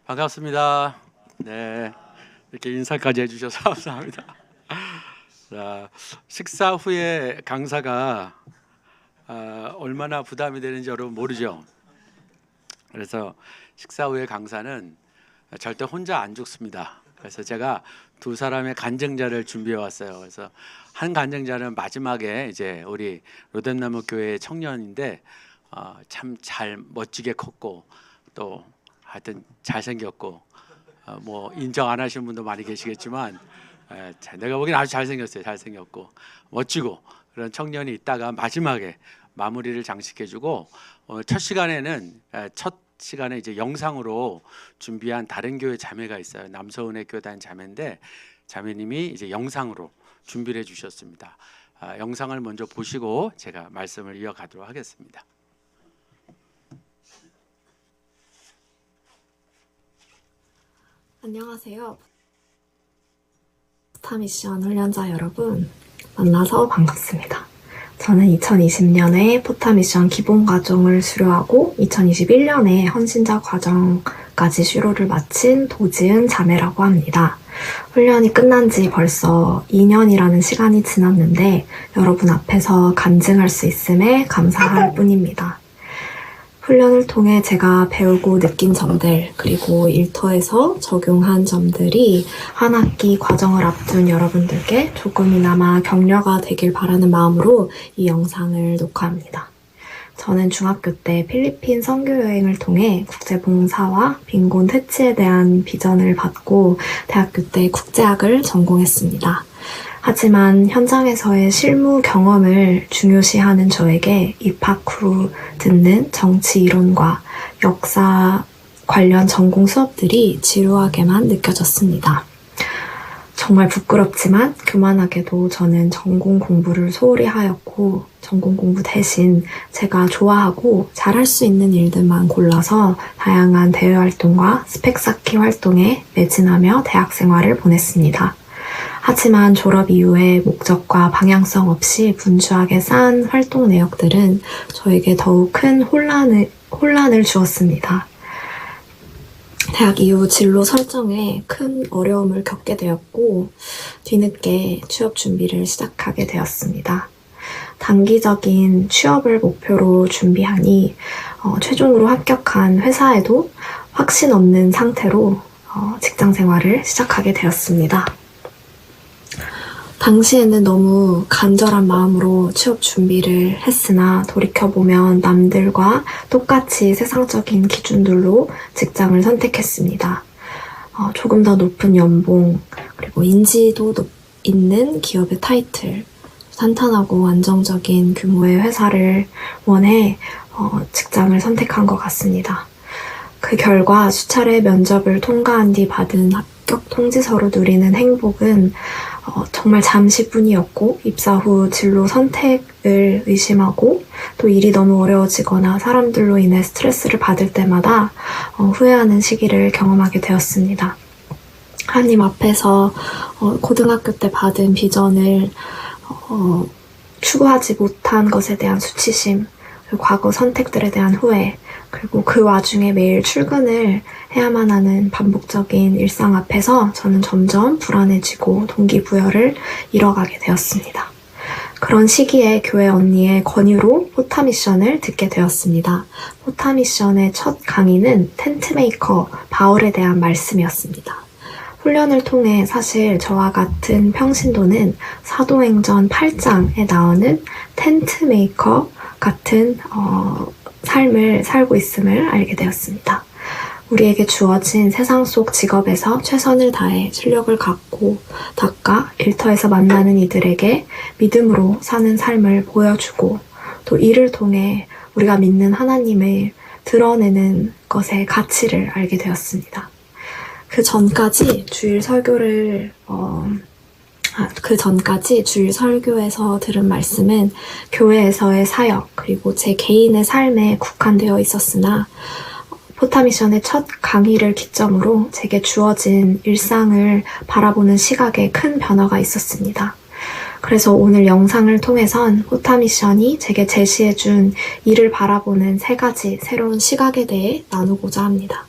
반갑습니다. 네, 이렇게 인사까지 해주셔서 감사합니다. 자, 식사 후에 강사가 얼마나 부담이 되는지 여러분 모르죠. 그래서 식사 후에 강사는 절대 혼자 안 죽습니다. 그래서 제가 두 사람의 간증자를 준비해 왔어요. 그래서 한 간증자는 마지막에 이제 우리 로뎀나무 교회 청년인데 참 잘 멋지게 컸고 또 하여튼 잘생겼고 뭐 인정 안 하시는 분도 많이 계시겠지만 내가 보기엔 아주 잘생겼어요. 잘생겼고 멋지고 그런 청년이 있다가 마지막에 마무리를 장식해주고 첫 시간에 이제 영상으로 준비한 다른 교회 자매가 있어요. 남서은의 교단 자매인데 자매님이 이제 영상으로 준비를 해주셨습니다. 영상을 먼저 보시고 제가 말씀을 이어가도록 하겠습니다. 안녕하세요. 포타미션 훈련자 여러분, 만나서 반갑습니다. 저는 2020년에 포타미션 기본과정을 수료하고 2021년에 헌신자 과정까지 수료를 마친 도지은 자매라고 합니다. 훈련이 끝난 지 벌써 2년이라는 시간이 지났는데 여러분 앞에서 간증할 수 있음에 감사할 뿐입니다. 훈련을 통해 제가 배우고 느낀 점들, 그리고 일터에서 적용한 점들이 한 학기 과정을 앞둔 여러분들께 조금이나마 격려가 되길 바라는 마음으로 이 영상을 녹화합니다. 저는 중학교 때 필리핀 선교여행을 통해 국제봉사와 빈곤 퇴치에 대한 비전을 받고 대학교 때 국제학을 전공했습니다. 하지만 현장에서의 실무 경험을 중요시하는 저에게 입학 후 듣는 정치 이론과 역사 관련 전공 수업들이 지루하게만 느껴졌습니다. 정말 부끄럽지만 교만하게도 저는 전공 공부를 소홀히 하였고 전공 공부 대신 제가 좋아하고 잘할 수 있는 일들만 골라서 다양한 대외 활동과 스펙 쌓기 활동에 매진하며 대학 생활을 보냈습니다. 하지만 졸업 이후에 목적과 방향성 없이 분주하게 쌓은 활동 내역들은 저에게 더욱 큰 혼란을 주었습니다. 대학 이후 진로 설정에 큰 어려움을 겪게 되었고 뒤늦게 취업 준비를 시작하게 되었습니다. 단기적인 취업을 목표로 준비하니 최종으로 합격한 회사에도 확신 없는 상태로 직장 생활을 시작하게 되었습니다. 당시에는 너무 간절한 마음으로 취업 준비를 했으나 돌이켜보면 남들과 똑같이 세상적인 기준들로 직장을 선택했습니다. 조금 더 높은 연봉, 그리고 인지도 있는 기업의 타이틀, 탄탄하고 안정적인 규모의 회사를 원해 직장을 선택한 것 같습니다. 그 결과 수차례 면접을 통과한 뒤 받은 합격 통지서로 누리는 행복은 정말 잠시뿐이었고 입사 후 진로 선택을 의심하고 또 일이 너무 어려워지거나 사람들로 인해 스트레스를 받을 때마다 후회하는 시기를 경험하게 되었습니다. 하나님 앞에서 고등학교 때 받은 비전을 추구하지 못한 것에 대한 수치심, 그리고 과거 선택들에 대한 후회, 그리고 그 와중에 매일 출근을 해야만 하는 반복적인 일상 앞에서 저는 점점 불안해지고 동기부여를 잃어가게 되었습니다. 그런 시기에 교회 언니의 권유로 포타미션을 듣게 되었습니다. 포타미션의 첫 강의는 텐트메이커 바울에 대한 말씀이었습니다. 훈련을 통해 사실 저와 같은 평신도는 사도행전 8장에 나오는 텐트메이커 같은 삶을 살고 있음을 알게 되었습니다. 우리에게 주어진 세상 속 직업에서 최선을 다해 실력을 갖고 닦아 일터에서 만나는 이들에게 믿음으로 사는 삶을 보여주고 또 이를 통해 우리가 믿는 하나님을 드러내는 것의 가치를 알게 되었습니다. 그 전까지 주일 설교에서 들은 말씀은 교회에서의 사역 그리고 제 개인의 삶에 국한되어 있었으나 포타미션의 첫 강의를 기점으로 제게 주어진 일상을 바라보는 시각에 큰 변화가 있었습니다. 그래서 오늘 영상을 통해선 포타미션이 제게 제시해준 이를 바라보는 3가지 새로운 시각에 대해 나누고자 합니다.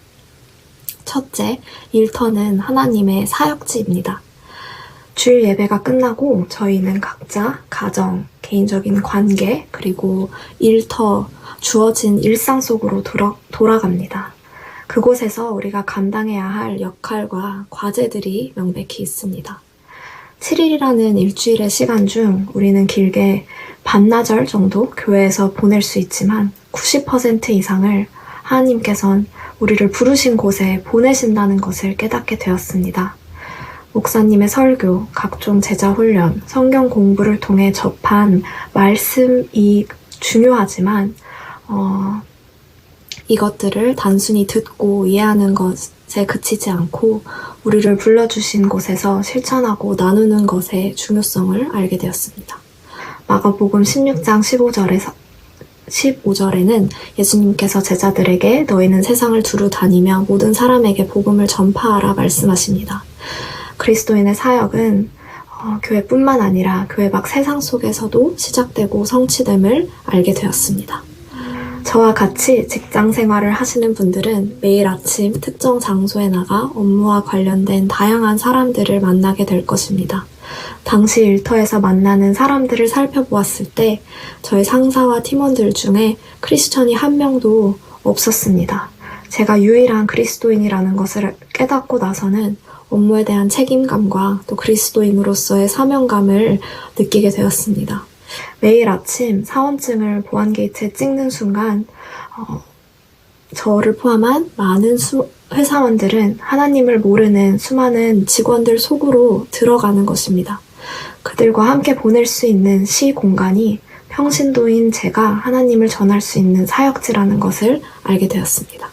첫째, 일터는 하나님의 사역지입니다. 주일 예배가 끝나고 저희는 각자 가정, 개인적인 관계, 그리고 일터, 주어진 일상 속으로 돌아갑니다. 그곳에서 우리가 감당해야 할 역할과 과제들이 명백히 있습니다. 7일이라는 일주일의 시간 중 우리는 길게 반나절 정도 교회에서 보낼 수 있지만 90% 이상을 하나님께선 우리를 부르신 곳에 보내신다는 것을 깨닫게 되었습니다. 목사님의 설교, 각종 제자 훈련, 성경 공부를 통해 접한 말씀이 중요하지만 이것들을 단순히 듣고 이해하는 것에 그치지 않고 우리를 불러주신 곳에서 실천하고 나누는 것의 중요성을 알게 되었습니다. 마가복음 16장 15절에는 예수님께서 제자들에게 너희는 세상을 두루 다니며 모든 사람에게 복음을 전파하라 말씀하십니다. 그리스도인의 사역은 교회뿐만 아니라 교회 밖 세상 속에서도 시작되고 성취됨을 알게 되었습니다. 저와 같이 직장 생활을 하시는 분들은 매일 아침 특정 장소에 나가 업무와 관련된 다양한 사람들을 만나게 될 것입니다. 당시 일터에서 만나는 사람들을 살펴보았을 때 저희 상사와 팀원들 중에 크리스천이 한 명도 없었습니다. 제가 유일한 그리스도인이라는 것을 깨닫고 나서는 업무에 대한 책임감과 또 그리스도인으로서의 사명감을 느끼게 되었습니다. 매일 아침 사원증을 보안 게이트에 찍는 순간 저를 포함한 많은 회사원들은 하나님을 모르는 수많은 직원들 속으로 들어가는 것입니다. 그들과 함께 보낼 수 있는 시 공간이 평신도인 제가 하나님을 전할 수 있는 사역지라는 것을 알게 되었습니다.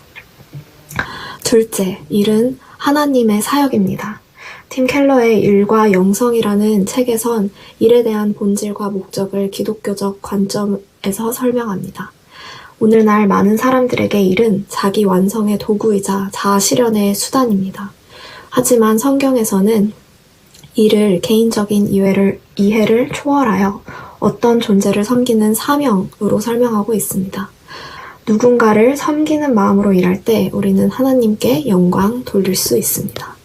둘째, 일은 하나님의 사역입니다. 팀 켈러의 일과 영성이라는 책에선 일에 대한 본질과 목적을 기독교적 관점에서 설명합니다. 오늘날 많은 사람들에게 일은 자기 완성의 도구이자 자아 실현의 수단입니다. 하지만 성경에서는 일을 개인적인 이해를 초월하여 어떤 존재를 섬기는 사명으로 설명하고 있습니다. 누군가를 섬기는 마음으로 일할 때 우리는 하나님께 영광 돌릴 수 있습니다.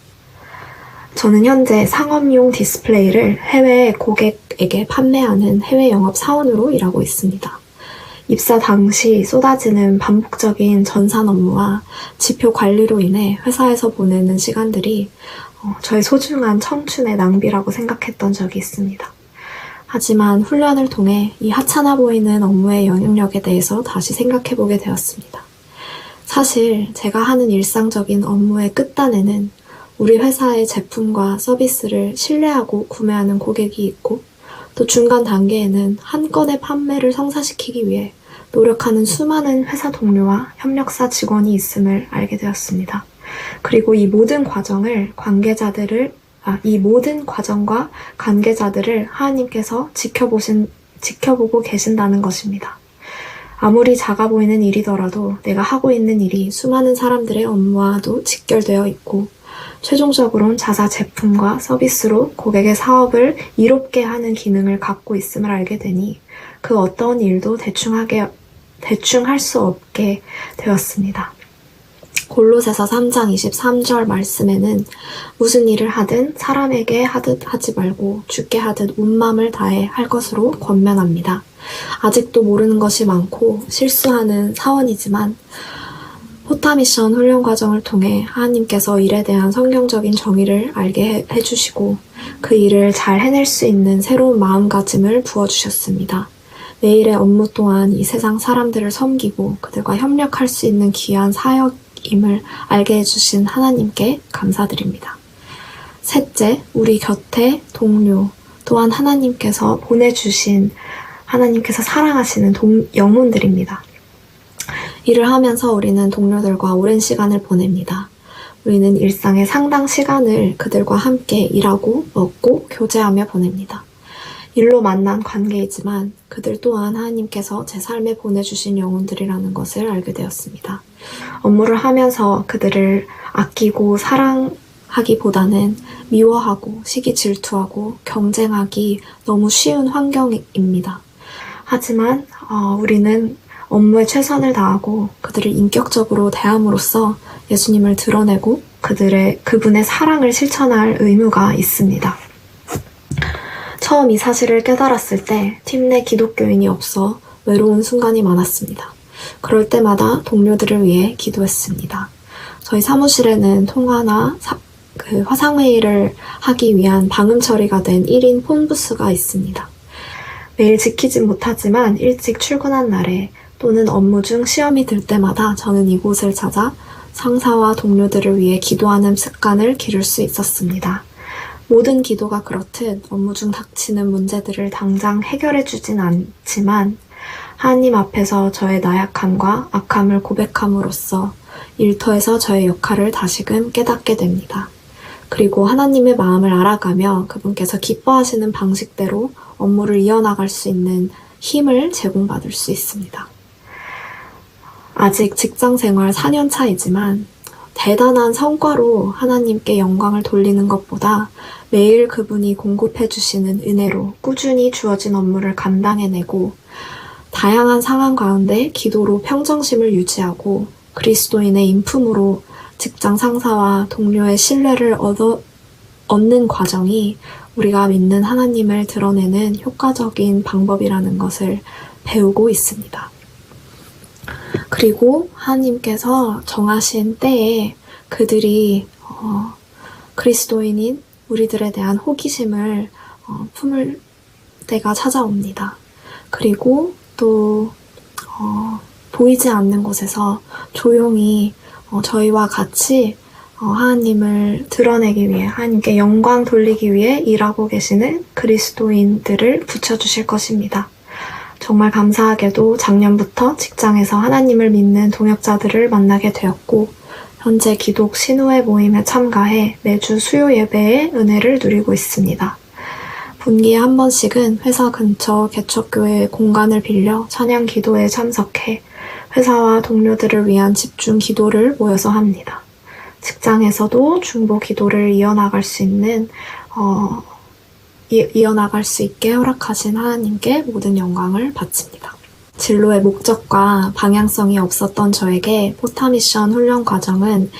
저는 현재 상업용 디스플레이를 해외 고객에게 판매하는 해외 영업 사원으로 일하고 있습니다. 입사 당시 쏟아지는 반복적인 전산 업무와 지표 관리로 인해 회사에서 보내는 시간들이 저의 소중한 청춘의 낭비라고 생각했던 적이 있습니다. 하지만 훈련을 통해 이 하찮아 보이는 업무의 영향력에 대해서 다시 생각해보게 되었습니다. 사실 제가 하는 일상적인 업무의 끝단에는 우리 회사의 제품과 서비스를 신뢰하고 구매하는 고객이 있고 또 중간 단계에는 한 건의 판매를 성사시키기 위해 노력하는 수많은 회사 동료와 협력사 직원이 있음을 알게 되었습니다. 그리고 이 모든 과정과 관계자들을 하나님께서 지켜보고 계신다는 것입니다. 아무리 작아 보이는 일이더라도 내가 하고 있는 일이 수많은 사람들의 업무와도 직결되어 있고 최종적으로는 자사 제품과 서비스로 고객의 사업을 이롭게 하는 기능을 갖고 있음을 알게 되니 그 어떤 일도 대충 할 수 없게 되었습니다. 골로새서 3장 23절 말씀에는 무슨 일을 하든 사람에게 하듯 하지 말고 주께 하듯 온 마음을 다해 할 것으로 권면합니다. 아직도 모르는 것이 많고 실수하는 사원이지만 포타미션 훈련 과정을 통해 하나님께서 일에 대한 성경적인 정의를 알게 해주시고 그 일을 잘 해낼 수 있는 새로운 마음가짐을 부어주셨습니다. 매일의 업무 또한 이 세상 사람들을 섬기고 그들과 협력할 수 있는 귀한 사역임을 알게 해주신 하나님께 감사드립니다. 셋째, 우리 곁에 동료 또한 하나님께서 보내주신 하나님께서 사랑하시는 영혼들입니다. 일을 하면서 우리는 동료들과 오랜 시간을 보냅니다. 우리는 일상의 상당 시간을 그들과 함께 일하고 먹고 교제하며 보냅니다. 일로 만난 관계이지만 그들 또한 하나님께서 제 삶에 보내주신 영혼들이라는 것을 알게 되었습니다. 업무를 하면서 그들을 아끼고 사랑하기보다는 미워하고 시기 질투하고 경쟁하기 너무 쉬운 환경입니다. 하지만 우리는 업무에 최선을 다하고 그들을 인격적으로 대함으로써 예수님을 드러내고 그분의 사랑을 실천할 의무가 있습니다. 처음 이 사실을 깨달았을 때 팀 내 기독교인이 없어 외로운 순간이 많았습니다. 그럴 때마다 동료들을 위해 기도했습니다. 저희 사무실에는 통화나 화상회의를 하기 위한 방음 처리가 된 1인 폰부스가 있습니다. 매일 지키진 못하지만 일찍 출근한 날에 또는 업무 중 시험이 들 때마다 저는 이곳을 찾아 상사와 동료들을 위해 기도하는 습관을 기를 수 있었습니다. 모든 기도가 그렇듯 업무 중 닥치는 문제들을 당장 해결해주진 않지만 하나님 앞에서 저의 나약함과 악함을 고백함으로써 일터에서 저의 역할을 다시금 깨닫게 됩니다. 그리고 하나님의 마음을 알아가며 그분께서 기뻐하시는 방식대로 업무를 이어나갈 수 있는 힘을 제공받을 수 있습니다. 아직 직장 생활 4년 차이지만 대단한 성과로 하나님께 영광을 돌리는 것보다 매일 그분이 공급해 주시는 은혜로 꾸준히 주어진 업무를 감당해내고 다양한 상황 가운데 기도로 평정심을 유지하고 그리스도인의 인품으로 직장 상사와 동료의 신뢰를 얻는 과정이 우리가 믿는 하나님을 드러내는 효과적인 방법이라는 것을 배우고 있습니다. 그리고 하나님께서 정하신 때에 그들이 그리스도인인 우리들에 대한 호기심을 품을 때가 찾아옵니다. 그리고 또 보이지 않는 곳에서 조용히 저희와 같이 하나님을 드러내기 위해 하나님께 영광 돌리기 위해 일하고 계시는 그리스도인들을 붙여주실 것입니다. 정말 감사하게도 작년부터 직장에서 하나님을 믿는 동역자들을 만나게 되었고 현재 기독 신우회 모임에 참가해 매주 수요 예배의 은혜를 누리고 있습니다. 분기에 한 번씩은 회사 근처 개척교회 공간을 빌려 찬양 기도에 참석해 회사와 동료들을 위한 집중 기도를 모여서 합니다. 직장에서도 중보 기도를 이어나갈 수 있게 허락하신 하나님께 모든 영광을 바칩니다. 진로의 목적과 방향성이 없었던 저에게 포타미션 훈련 과정은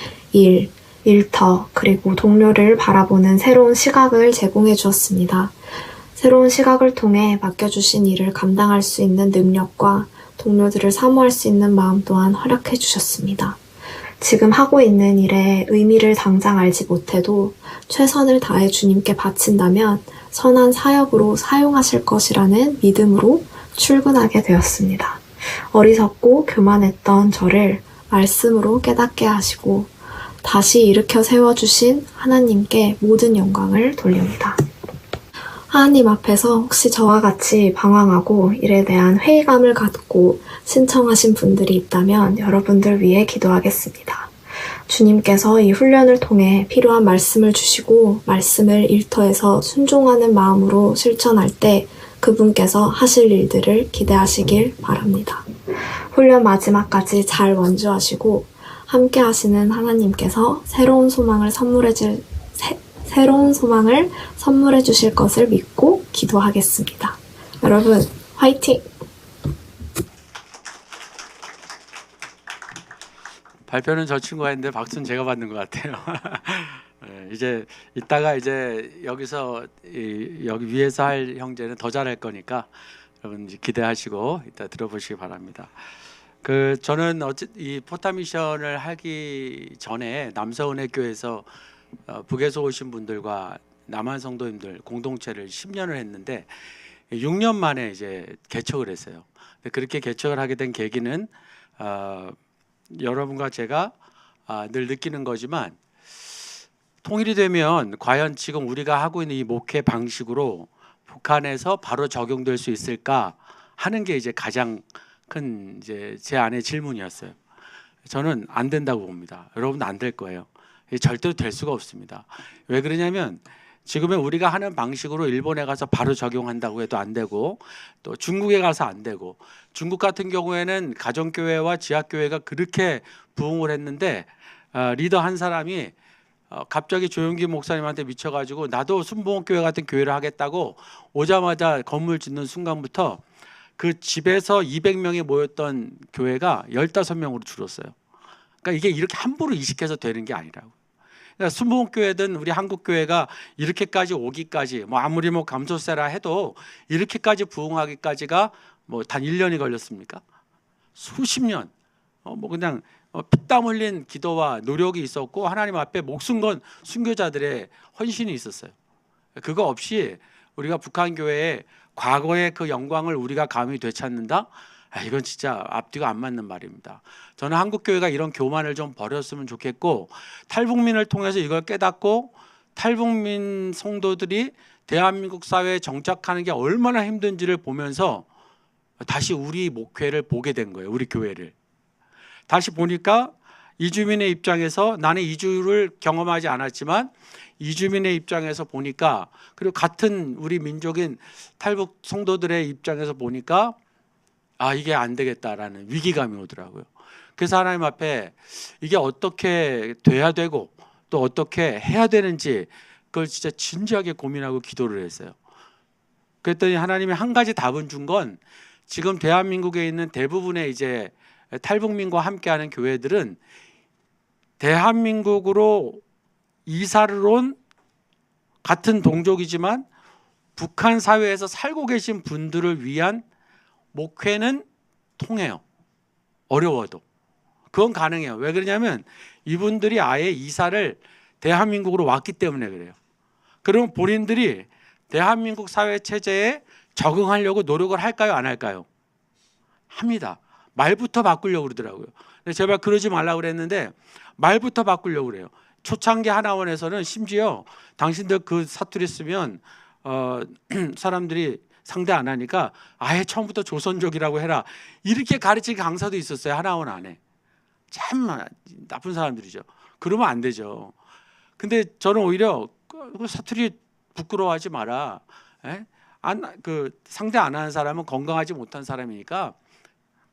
일터, 그리고 동료를 바라보는 새로운 시각을 제공해 주었습니다. 새로운 시각을 통해 맡겨주신 일을 감당할 수 있는 능력과 동료들을 사모할 수 있는 마음 또한 허락해 주셨습니다. 지금 하고 있는 일의 의미를 당장 알지 못해도 최선을 다해 주님께 바친다면 선한 사역으로 사용하실 것이라는 믿음으로 출근하게 되었습니다. 어리석고 교만했던 저를 말씀으로 깨닫게 하시고 다시 일으켜 세워주신 하나님께 모든 영광을 돌립니다. 하나님 앞에서 혹시 저와 같이 방황하고 일에 대한 회의감을 갖고 신청하신 분들이 있다면 여러분들 위해 기도하겠습니다. 주님께서 이 훈련을 통해 필요한 말씀을 주시고 말씀을 일터에서 순종하는 마음으로 실천할 때 그분께서 하실 일들을 기대하시길 바랍니다. 훈련 마지막까지 잘 완주하시고 함께 하시는 하나님께서 새로운 소망을 선물해 주실 것을 믿고 기도하겠습니다. 여러분, 화이팅! 발표는 저 친구가 했는데 박수는 제가 받는 것 같아요. 이제 이따가 이제 여기서 여기 위에서 할 형제는 더 잘할 거니까 여러분 기대하시고 이따 들어보시기 바랍니다. 저는 이 포타미션을 하기 전에 남서은혜 교회에서 북에서 오신 분들과 남한 성도님들 공동체를 10년을 했는데 6년 만에 이제 개척을 했어요. 그렇게 개척을 하게 된 계기는 여러분과 제가 늘 느끼는 거지만 통일이 되면 과연 지금 우리가 하고 있는 이 목회 방식으로 북한에서 바로 적용될 수 있을까 하는 게 이제 가장 큰 이제 제 안의 질문이었어요. 저는 안 된다고 봅니다. 여러분도 안 될 거예요. 절대로 될 수가 없습니다. 왜 그러냐면 지금의 우리가 하는 방식으로 일본에 가서 바로 적용한다고 해도 안 되고 또 중국에 가서 안 되고 중국 같은 경우에는 가정교회와 지하교회가 그렇게 부흥을 했는데 리더 한 사람이 갑자기 조용기 목사님한테 미쳐가지고 나도 순복음교회 같은 교회를 하겠다고 오자마자 건물 짓는 순간부터 그 집에서 200명이 모였던 교회가 15명으로 줄었어요. 그러니까 이게 이렇게 함부로 이식해서 되는 게 아니라고. 그러니까 순복음교회든 우리 한국교회가 이렇게까지 오기까지 뭐 아무리 뭐 감소세라 해도 이렇게까지 부흥하기까지가 뭐 단 1년이 걸렸습니까? 수십 년. 뭐 그냥 피땀 흘린 기도와 노력이 있었고 하나님 앞에 목숨 건 순교자들의 헌신이 있었어요. 그거 없이 우리가 북한 교회의 과거의 그 영광을 우리가 감히 되찾는다? 이건 진짜 앞뒤가 안 맞는 말입니다. 저는 한국 교회가 이런 교만을 좀 버렸으면 좋겠고, 탈북민을 통해서 이걸 깨닫고 탈북민 성도들이 대한민국 사회에 정착하는 게 얼마나 힘든지를 보면서 다시 우리 목회를 보게 된 거예요. 우리 교회를 다시 보니까 이주민의 입장에서, 나는 이주를 경험하지 않았지만 이주민의 입장에서 보니까, 그리고 같은 우리 민족인 탈북 성도들의 입장에서 보니까 이게 안 되겠다라는 위기감이 오더라고요. 그래서 하나님 앞에 이게 어떻게 돼야 되고 또 어떻게 해야 되는지 그걸 진짜 진지하게 고민하고 기도를 했어요. 그랬더니 하나님이 한 가지 답은 준 건, 지금 대한민국에 있는 대부분의 이제 탈북민과 함께하는 교회들은 대한민국으로 이사를 온 같은 동족이지만 북한 사회에서 살고 계신 분들을 위한 목회는 통해요. 어려워도 그건 가능해요. 왜 그러냐면 이분들이 아예 이사를 대한민국으로 왔기 때문에 그래요. 그러면 본인들이 대한민국 사회 체제에 적응하려고 노력을 할까요, 안 할까요? 합니다. 말부터 바꾸려고 그러더라고요. 근데 제발 그러지 말라고 그랬는데 말부터 바꾸려고 그래요. 초창기 하나원에서는 심지어 당신들 그 사투리 쓰면 사람들이 상대 안 하니까 아예 처음부터 조선족이라고 해라, 이렇게 가르치는 강사도 있었어요. 하나원 안에. 참 나쁜 사람들이죠. 그러면 안 되죠. 근데 저는 오히려 그 사투리 부끄러워하지 마라. 상대 안 하는 사람은 건강하지 못한 사람이니까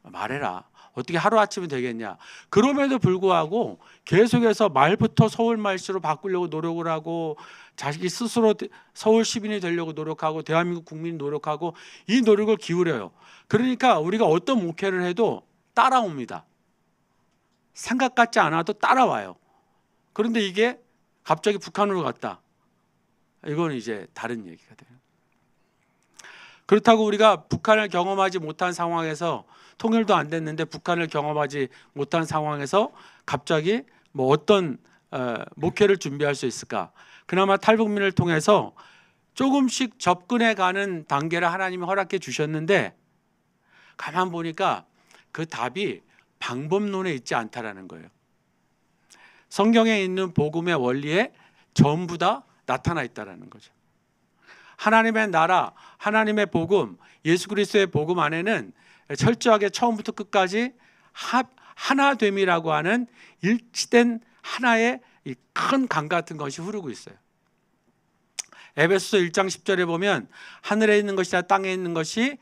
말해라. 어떻게 하루아침에 되겠냐. 그럼에도 불구하고 계속해서 말부터 서울 말씨로 바꾸려고 노력을 하고, 자식이 스스로 서울 시민이 되려고 노력하고, 대한민국 국민이 노력하고, 이 노력을 기울여요. 그러니까 우리가 어떤 목회를 해도 따라옵니다. 생각 같지 않아도 따라와요. 그런데 이게 갑자기 북한으로 갔다. 이건 이제 다른 얘기가 돼요. 그렇다고 우리가 북한을 경험하지 못한 상황에서, 통일도 안 됐는데 북한을 경험하지 못한 상황에서 갑자기 뭐 어떤 목회를 준비할 수 있을까? 그나마 탈북민을 통해서 조금씩 접근해 가는 단계를 하나님이 허락해 주셨는데, 가만 보니까 그 답이 방법론에 있지 않다라는 거예요. 성경에 있는 복음의 원리에 전부 다 나타나 있다라는 거죠. 하나님의 나라, 하나님의 복음, 예수 그리스도의 복음 안에는 철저하게 처음부터 끝까지 하나됨이라고 하는 일치된 하나의 큰 강 같은 것이 흐르고 있어요. 에베소서 1장 10절에 보면 하늘에 있는 것이나 땅에 있는 것이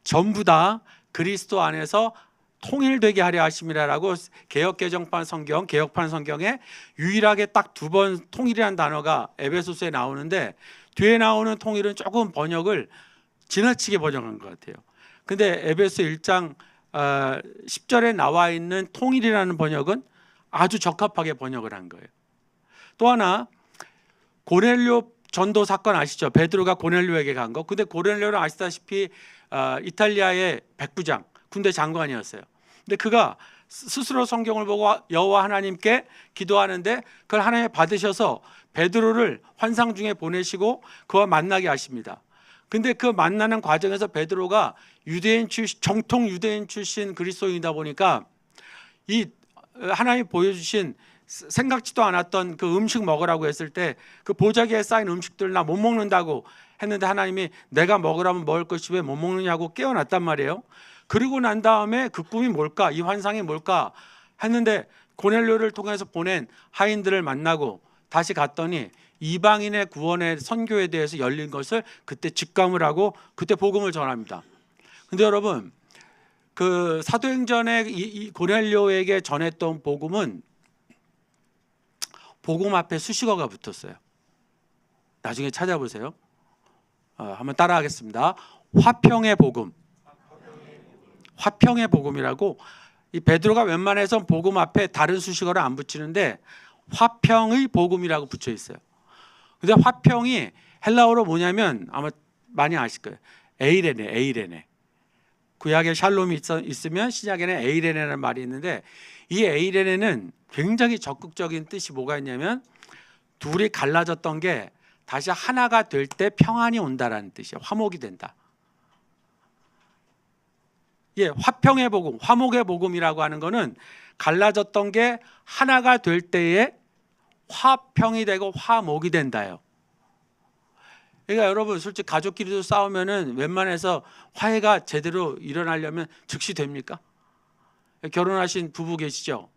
전부 다 그리스도 안에서 통일되게 하려 하심이라라고 개역개정판 성경, 개역판 성경에 유일하게 딱 2번 통일이라는 단어가 에베소서에 나오는데, 뒤에 나오는 통일은 조금 번역을 지나치게 번역한 것 같아요. 근데 에베소 1장 10절에 나와 있는 통일이라는 번역은 아주 적합하게 번역을 한 거예요. 또 하나, 고넬료 전도 사건 아시죠? 베드로가 고넬료에게 간 거. 근데 고넬료는 아시다시피 이탈리아의 백부장, 군대 장관이었어요. 근데 그가 스스로 성경을 보고 여호와 하나님께 기도하는데 그걸 하나님이 받으셔서 베드로를 환상 중에 보내시고 그와 만나게 하십니다. 근데 그 만나는 과정에서 베드로가 정통 유대인 출신 그리스도인이다 보니까 이 하나님이 보여주신 생각지도 않았던 그 음식 먹으라고 했을 때 그 보자기에 쌓인 음식들 나 못 먹는다고 했는데, 하나님이 내가 먹으라면 먹을 것이 왜 못 먹느냐고 깨어났단 말이에요. 그리고 난 다음에 그 꿈이 뭘까, 이 환상이 뭘까 했는데, 고넬료를 통해서 보낸 하인들을 만나고 다시 갔더니 이방인의 구원의 선교에 대해서 열린 것을 그때 직감을 하고 그때 복음을 전합니다. 근데 여러분, 그 사도행전에 이 고넬료에게 전했던 복음은 복음 앞에 수식어가 붙었어요. 나중에 찾아보세요. 한번 따라하겠습니다. 화평의 복음. 화평의 복음이라고 이 베드로가 웬만해서 복음 앞에 다른 수식어를 안 붙이는데 화평의 복음이라고 붙여 있어요. 근데 화평이 헬라어로 뭐냐면 아마 많이 아실 거예요. 에이레네, 에이레네. 구약에 샬롬이 있으면 신약에는 에이레네라는 말이 있는데, 이 에이레네는 굉장히 적극적인 뜻이 뭐가 있냐면 둘이 갈라졌던 게 다시 하나가 될 때 평안이 온다라는 뜻이에요. 화목이 된다. 예, 화평의 복음, 화목의 복음이라고 하는 거는 갈라졌던 게 하나가 될 때에 화평이 되고 화목이 된다요. 그러니까 여러분, 솔직히 가족끼리도 싸우면은 웬만해서 화해가 제대로 일어나려면 즉시 됩니까? 결혼하신 부부 계시죠?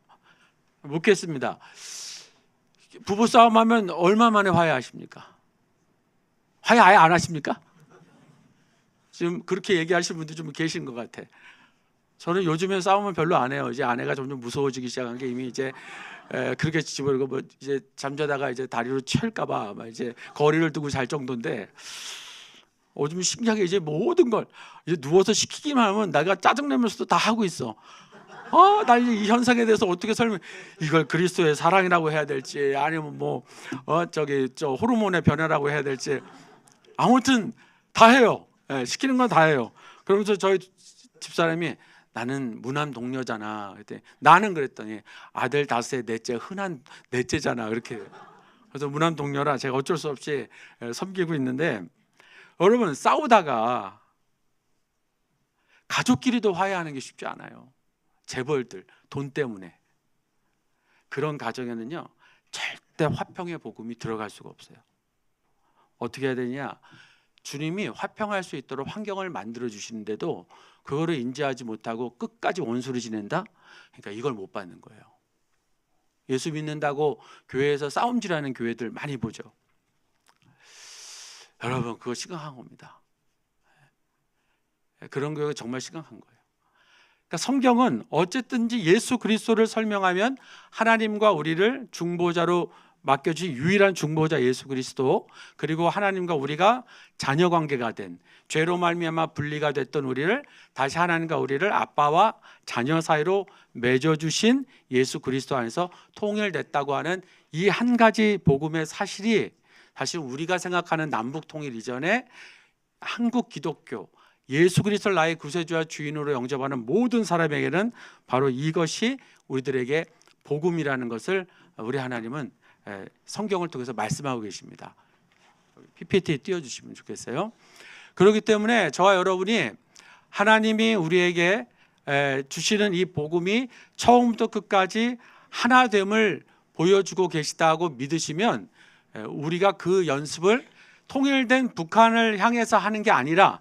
묻겠습니다. 부부 싸움하면 얼마 만에 화해하십니까? 화해 아예 안 하십니까? 지금 그렇게 얘기하시는 분들 좀 계신 것 같아. 저는 요즘엔 싸움을 별로 안 해요. 이제 아내가 점점 무서워지기 시작한 게 이미 이제 그렇게 집어들고 뭐 이제 잠자다가 이제 다리로 칠까봐 막 이제 거리를 두고 잘 정도인데, 요즘 신기하게 이제 모든 걸 이제 누워서 시키기만 하면 내가 짜증내면서도 다 하고 있어. 난 이 현상에 대해서 어떻게 이걸 그리스도의 사랑이라고 해야 될지 아니면 뭐 저 호르몬의 변화라고 해야 될지 아무튼 다 해요. 시키는 건 다 해요. 그러면서 저희 집사람이 나는 무남 동료잖아. 그랬더니 나는 그랬더니 아들 다섯에 넷째 흔한 넷째잖아. 그렇게. 그래서 무남 동료라 제가 어쩔 수 없이 섬기고 있는데, 여러분 싸우다가 가족끼리도 화해하는 게 쉽지 않아요. 재벌들 돈 때문에. 그런 가정에는요 절대 화평의 복음이 들어갈 수가 없어요. 어떻게 해야 되냐? 주님이 화평할 수 있도록 환경을 만들어 주시는데도 그거를 인지하지 못하고 끝까지 원수를 지낸다? 그러니까 이걸 못 받는 거예요. 예수 믿는다고 교회에서 싸움질하는 교회들 많이 보죠. 여러분 그거 심각한 겁니다. 그런 교회가 정말 심각한 거예요. 그러니까 성경은 어쨌든지 예수 그리스도를 설명하면 하나님과 우리를 중보자로 맡겨주신 유일한 중보자 예수 그리스도, 그리고 하나님과 우리가 자녀 관계가 된, 죄로 말미암아 분리가 됐던 우리를 다시 하나님과 우리를 아빠와 자녀 사이로 맺어주신 예수 그리스도 안에서 통일됐다고 하는 이 한 가지 복음의 사실이 사실 우리가 생각하는 남북 통일 이전에 한국 기독교 예수 그리스도를 나의 구세주와 주인으로 영접하는 모든 사람에게는 바로 이것이 우리들에게 복음이라는 것을 우리 하나님은 성경을 통해서 말씀하고 계십니다. PPT 띄워주시면 좋겠어요. 그렇기 때문에 저와 여러분이 하나님이 우리에게 주시는 이 복음이 처음부터 끝까지 하나됨을 보여주고 계시다고 믿으시면, 우리가 그 연습을 통일된 북한을 향해서 하는 게 아니라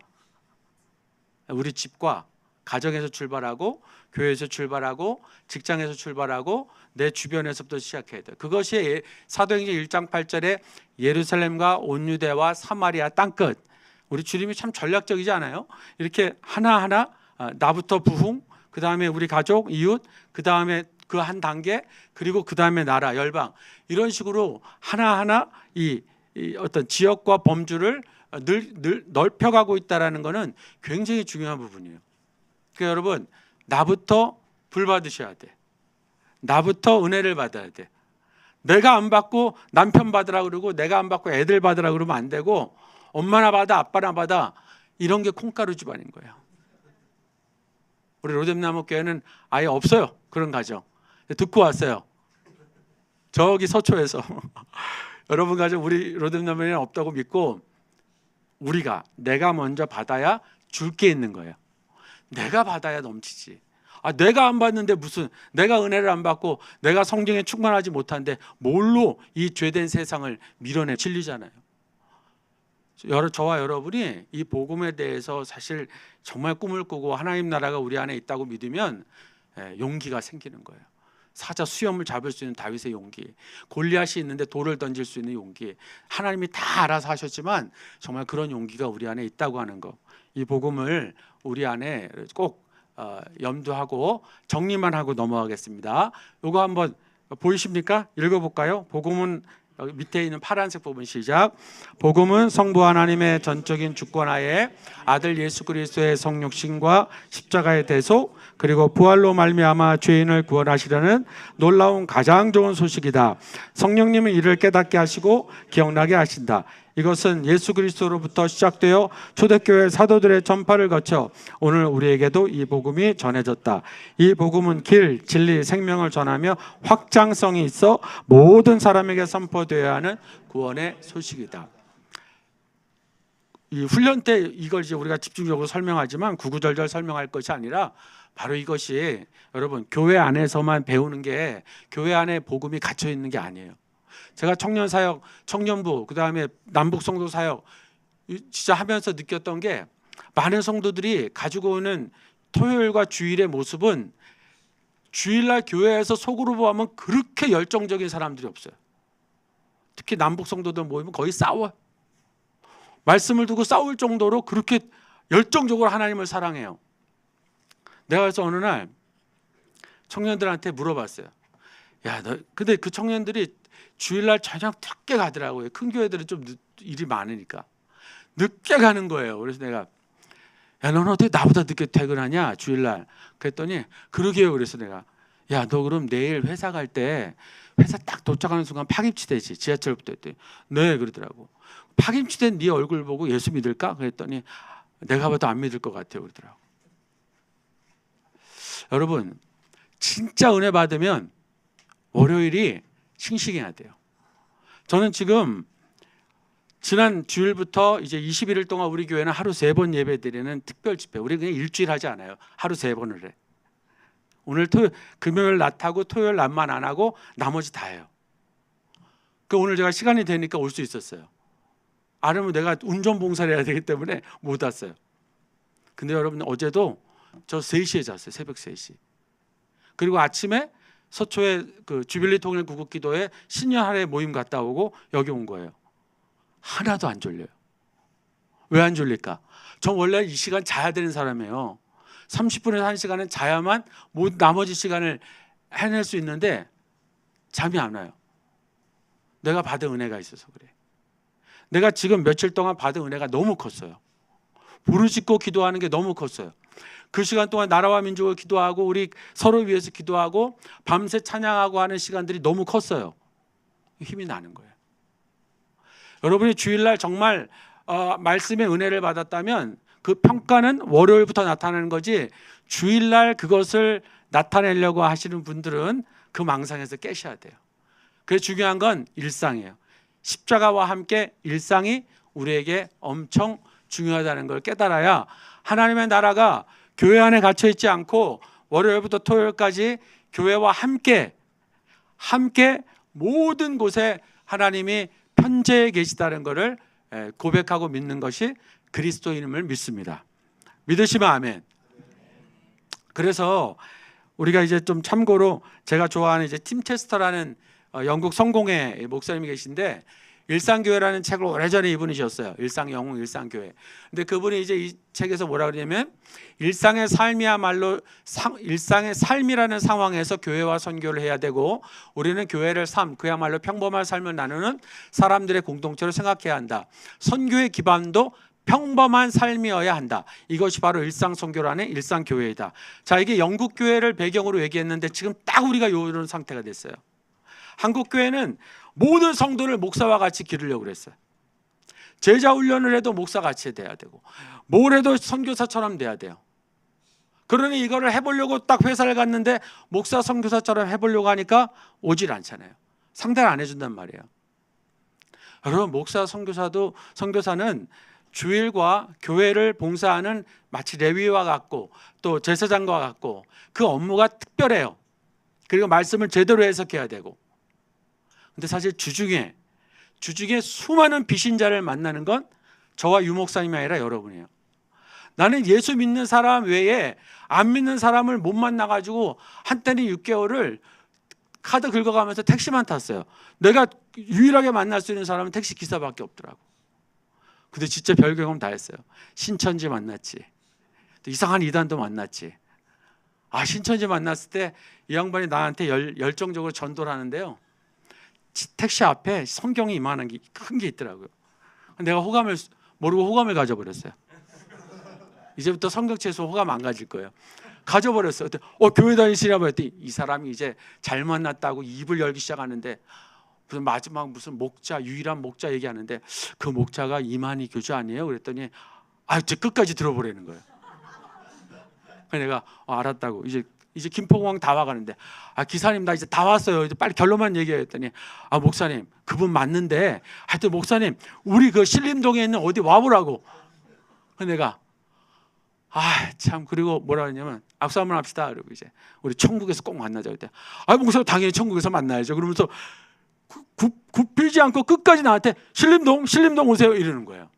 우리 집과 가정에서 출발하고 교회에서 출발하고 직장에서 출발하고 내 주변에서부터 시작해야 돼요. 그것이 사도행전 1장 8절에 예루살렘과 온 유대와 사마리아 땅끝. 우리 주님이 참 전략적이지 않아요? 이렇게 하나하나 나부터 부흥, 그 다음에 우리 가족, 이웃, 그 다음에 그 한 단계, 그리고 그 다음에 나라, 열방, 이런 식으로 하나하나 이 어떤 지역과 범주를 늘 넓혀가고 있다는 것은 굉장히 중요한 부분이에요. 그러니까 여러분, 나부터 불 받으셔야 돼. 나부터 은혜를 받아야 돼. 내가 안 받고 남편 받으라 그러고 내가 안 받고 애들 받으라 그러면 안 되고, 엄마나 받아 아빠나 받아, 이런 게 콩가루 집안인 거예요. 우리 로뎀나무 교회는 아예 없어요. 그런 가정. 듣고 왔어요. 저기 서초에서. 여러분 가정 우리 로뎀나무에는 없다고 믿고, 내가 먼저 받아야 줄 게 있는 거예요. 내가 받아야 넘치지. 내가 안 받는데 무슨, 내가 은혜를 안 받고 내가 성경에 충만하지 못한데 뭘로 이 죄된 세상을 밀어내 진리잖아요. 저와 여러분이 이 복음에 대해서 사실 정말 꿈을 꾸고 하나님 나라가 우리 안에 있다고 믿으면 용기가 생기는 거예요. 사자 수염을 잡을 수 있는 다윗의 용기, 골리앗이 있는데 돌을 던질 수 있는 용기, 하나님이 다 알아서 하셨지만 정말 그런 용기가 우리 안에 있다고 하는 거, 이 복음을 우리 안에 꼭 염두하고 정리만 하고 넘어가겠습니다. 이거 한번 보이십니까? 읽어볼까요? 복음은 여기 밑에 있는 파란색 부분 시작. 복음은 성부 하나님의 전적인 주권하에 아들 예수 그리스도의 성육신과 십자가의 대속 그리고 부활로 말미암아 죄인을 구원하시려는 놀라운 가장 좋은 소식이다. 성령님은 이를 깨닫게 하시고 기억나게 하신다. 이것은 예수 그리스도로부터 시작되어 초대교회 사도들의 전파를 거쳐 오늘 우리에게도 이 복음이 전해졌다. 이 복음은 길, 진리, 생명을 전하며 확장성이 있어 모든 사람에게 선포되어야 하는 구원의 소식이다. 이 훈련 때 이걸 이제 우리가 집중적으로 설명하지만 구구절절 설명할 것이 아니라 바로 이것이 여러분 교회 안에서만 배우는 게 교회 안에 복음이 갇혀 있는 게 아니에요. 제가 청년 사역, 청년부, 그다음에 남북 성도 사역 진짜 하면서 느꼈던 게 많은 성도들이 가지고 오는 토요일과 주일의 모습은 주일날 교회에서 속으로 보면 그렇게 열정적인 사람들이 없어요. 특히 남북 성도들 모이면 거의 싸워요. 말씀을 두고 싸울 정도로 그렇게 열정적으로 하나님을 사랑해요. 내가 그래서 어느 날 청년들한테 물어봤어요. 야, 근데 그 청년들이 주일날 저녁 늦게 가더라고요. 큰 교회들은 좀 일이 많으니까 늦게 가는 거예요. 그래서 내가 야, 너는 어떻게 나보다 늦게 퇴근하냐 주일날? 그랬더니 그러게요. 그래서 내가 야, 너 그럼 내일 회사 갈 때 회사 딱 도착하는 순간 파김치 되지 지하철부터 했더니 네 그러더라고. 파김치 된 네 얼굴 보고 예수 믿을까? 그랬더니 내가 봐도 안 믿을 것 같아요. 그러더라고. 여러분 진짜 은혜 받으면 월요일이 싱싱해야 돼요. 저는 지금 지난 주일부터 이제 21일 동안 우리 교회는 하루 3번 예배 드리는 특별 집회. 우리 그냥 일주일 하지 않아요. 하루 3번을 해. 오늘 금요일 낮하고 토요일 낮만 안 하고 나머지 다 해요. 그 오늘 제가 시간이 되니까 올 수 있었어요. 아니면 내가 운전 봉사를 해야 되기 때문에 못 왔어요. 근데 여러분 어제도 저 3시에 잤어요. 새벽 3시. 그리고 아침에 서초에 그 주빌리 통일 구국기도에 신년 할애 모임 갔다 오고 여기 온 거예요. 하나도 안 졸려요. 왜 안 졸릴까? 저 원래 이 시간 자야 되는 사람이에요. 30분에서 1시간은 자야만 나머지 시간을 해낼 수 있는데 잠이 안 와요. 내가 받은 은혜가 있어서 그래. 내가 지금 며칠 동안 받은 은혜가 너무 컸어요. 부르짖고 기도하는 게 너무 컸어요. 그 시간 동안 나라와 민족을 기도하고 우리 서로 위해서 기도하고 밤새 찬양하고 하는 시간들이 너무 컸어요. 힘이 나는 거예요. 여러분이 주일날 정말 말씀의 은혜를 받았다면 그 평가는 월요일부터 나타나는 거지 주일날 그것을 나타내려고 하시는 분들은 그 망상에서 깨셔야 돼요. 그래서 중요한 건 일상이에요. 십자가와 함께 일상이 우리에게 엄청 중요하다는 걸 깨달아야 하나님의 나라가 교회 안에 갇혀 있지 않고 월요일부터 토요일까지 교회와 함께 모든 곳에 하나님이 편재해 계시다는 것을 고백하고 믿는 것이 그리스도인임을 믿습니다. 믿으시면 아멘. 그래서 우리가 이제 좀 참고로 제가 좋아하는 이제 팀 체스터라는 영국 성공회 목사님이 계신데 일상교회라는 책을 오래전에 이분이셨어요. 일상영웅 일상교회. 근데 그분이 이제 이 책에서 뭐라 그러냐면 일상의 삶이야말로 일상의 삶이라는 상황에서 교회와 선교를 해야 되고 우리는 교회를 그야말로 평범한 삶을 나누는 사람들의 공동체로 생각해야 한다. 선교의 기반도 평범한 삶이어야 한다. 이것이 바로 일상선교라는 일상교회이다. 자, 이게 영국 교회를 배경으로 얘기했는데 지금 딱 우리가 이런 상태가 됐어요. 한국 교회는 모든 성도를 목사와 같이 기르려고 그랬어요. 제자 훈련을 해도 목사 같이 돼야 되고 뭘 해도 선교사처럼 돼야 돼요. 그러니 이거를 해보려고 딱 회사를 갔는데 목사 선교사처럼 해보려고 하니까 오질 않잖아요. 상대를 안 해준단 말이에요. 여러분 목사 선교사는 주일과 교회를 봉사하는 마치 레위와 같고 또 제사장과 같고 그 업무가 특별해요. 그리고 말씀을 제대로 해석해야 되고 근데 사실 주중에 수많은 비신자를 만나는 건 저와 유 목사님이 아니라 여러분이에요. 나는 예수 믿는 사람 외에 안 믿는 사람을 못 만나가지고 한때는 6개월을 카드 긁어가면서 택시만 탔어요. 내가 유일하게 만날 수 있는 사람은 택시 기사밖에 없더라고. 근데 진짜 별 경험 다 했어요. 신천지 만났지. 또 이상한 이단도 만났지. 신천지 만났을 때 이 양반이 나한테 열정적으로 전도를 하는데요. 택시 앞에 성경이 이만한 게 큰 게 있더라고요. 내가 호감을 모르고 호감을 가져버렸어요. 이제부터 성경책에서 호감 안 가질 거예요. 가져버렸어요. 교회 다니시냐고 했더니 이 사람이 이제 잘 만났다고 입을 열기 시작하는데 무슨 마지막 무슨 목자, 유일한 목자 얘기하는데 그 목자가 이만희 교주 아니에요? 그랬더니 저 끝까지 들어보라는 거예요. 그래서 내가 알았다고. 이제 김포공항 다 와가는데 기사님 나 이제 다 왔어요. 이제 빨리 결론만 얘기했더니 목사님 그분 맞는데 하여튼 목사님 우리 그 신림동에 있는 어디 와보라고. 그래서 내가 참 그리고 뭐라 하냐면 악수 한번 합시다. 그리고 이제 우리 천국에서 꼭 만나자. 그때 목사님 당연히 천국에서 만나야죠. 그러면서 굽히지 않고 끝까지 나한테 신림동 오세요 이러는 거예요.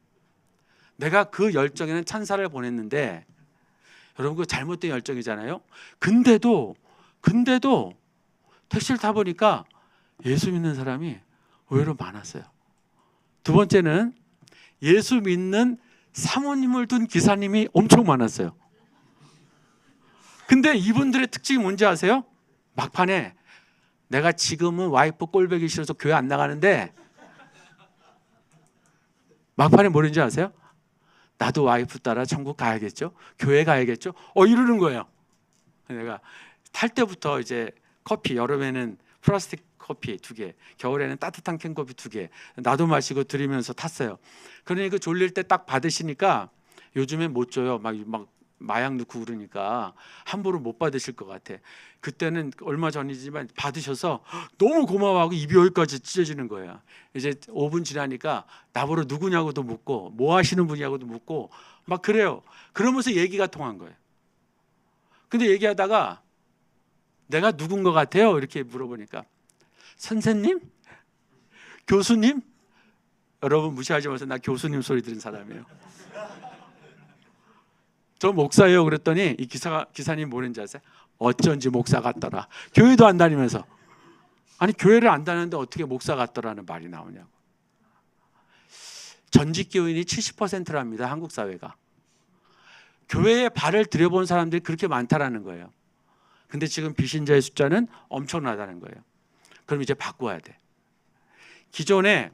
내가 그 열정에는 찬사를 보냈는데 여러분 그 잘못된 열정이잖아요. 근데도 택시를 타보니까 예수 믿는 사람이 의외로 많았어요. 두 번째는 예수 믿는 사모님을 둔 기사님이 엄청 많았어요. 근데 이분들의 특징이 뭔지 아세요? 막판에 내가 지금은 와이프 꼴보기 싫어서 교회 안 나가는데 막판에 뭐랬는지 아세요? 나도 와이프 따라 천국 가야겠죠? 교회 가야겠죠? 이러는 거예요. 내가 탈 때부터 이제 커피, 여름에는 플라스틱 커피 2개, 겨울에는 따뜻한 캔커피 2개 나도 마시고 드리면서 탔어요. 그러니 그 졸릴 때 딱 받으시니까 요즘엔 못 줘요. 막 마약 넣고 그러니까 함부로 못 받으실 것 같아. 그때는 얼마 전이지만 받으셔서 너무 고마워하고 입이 여기까지 찢어지는 거예요. 이제 5분 지나니까 나보러 누구냐고도 묻고 뭐 하시는 분이냐고도 묻고 막 그래요. 그러면서 얘기가 통한 거예요. 근데 얘기하다가 내가 누군 것 같아요? 이렇게 물어보니까 선생님? 교수님? 여러분 무시하지 마세요. 나 교수님 소리 들은 사람이에요. 저 목사예요. 그랬더니 이 기사님 뭐랬는지 아세요? 어쩐지 목사 같더라. 교회도 안 다니면서. 교회를 안 다니는데 어떻게 목사 같더라는 말이 나오냐고. 전직 교인이 70%랍니다. 한국 사회가. 교회에 발을 들여본 사람들이 그렇게 많다라는 거예요. 근데 지금 비신자의 숫자는 엄청나다는 거예요. 그럼 이제 바꿔야 돼. 기존에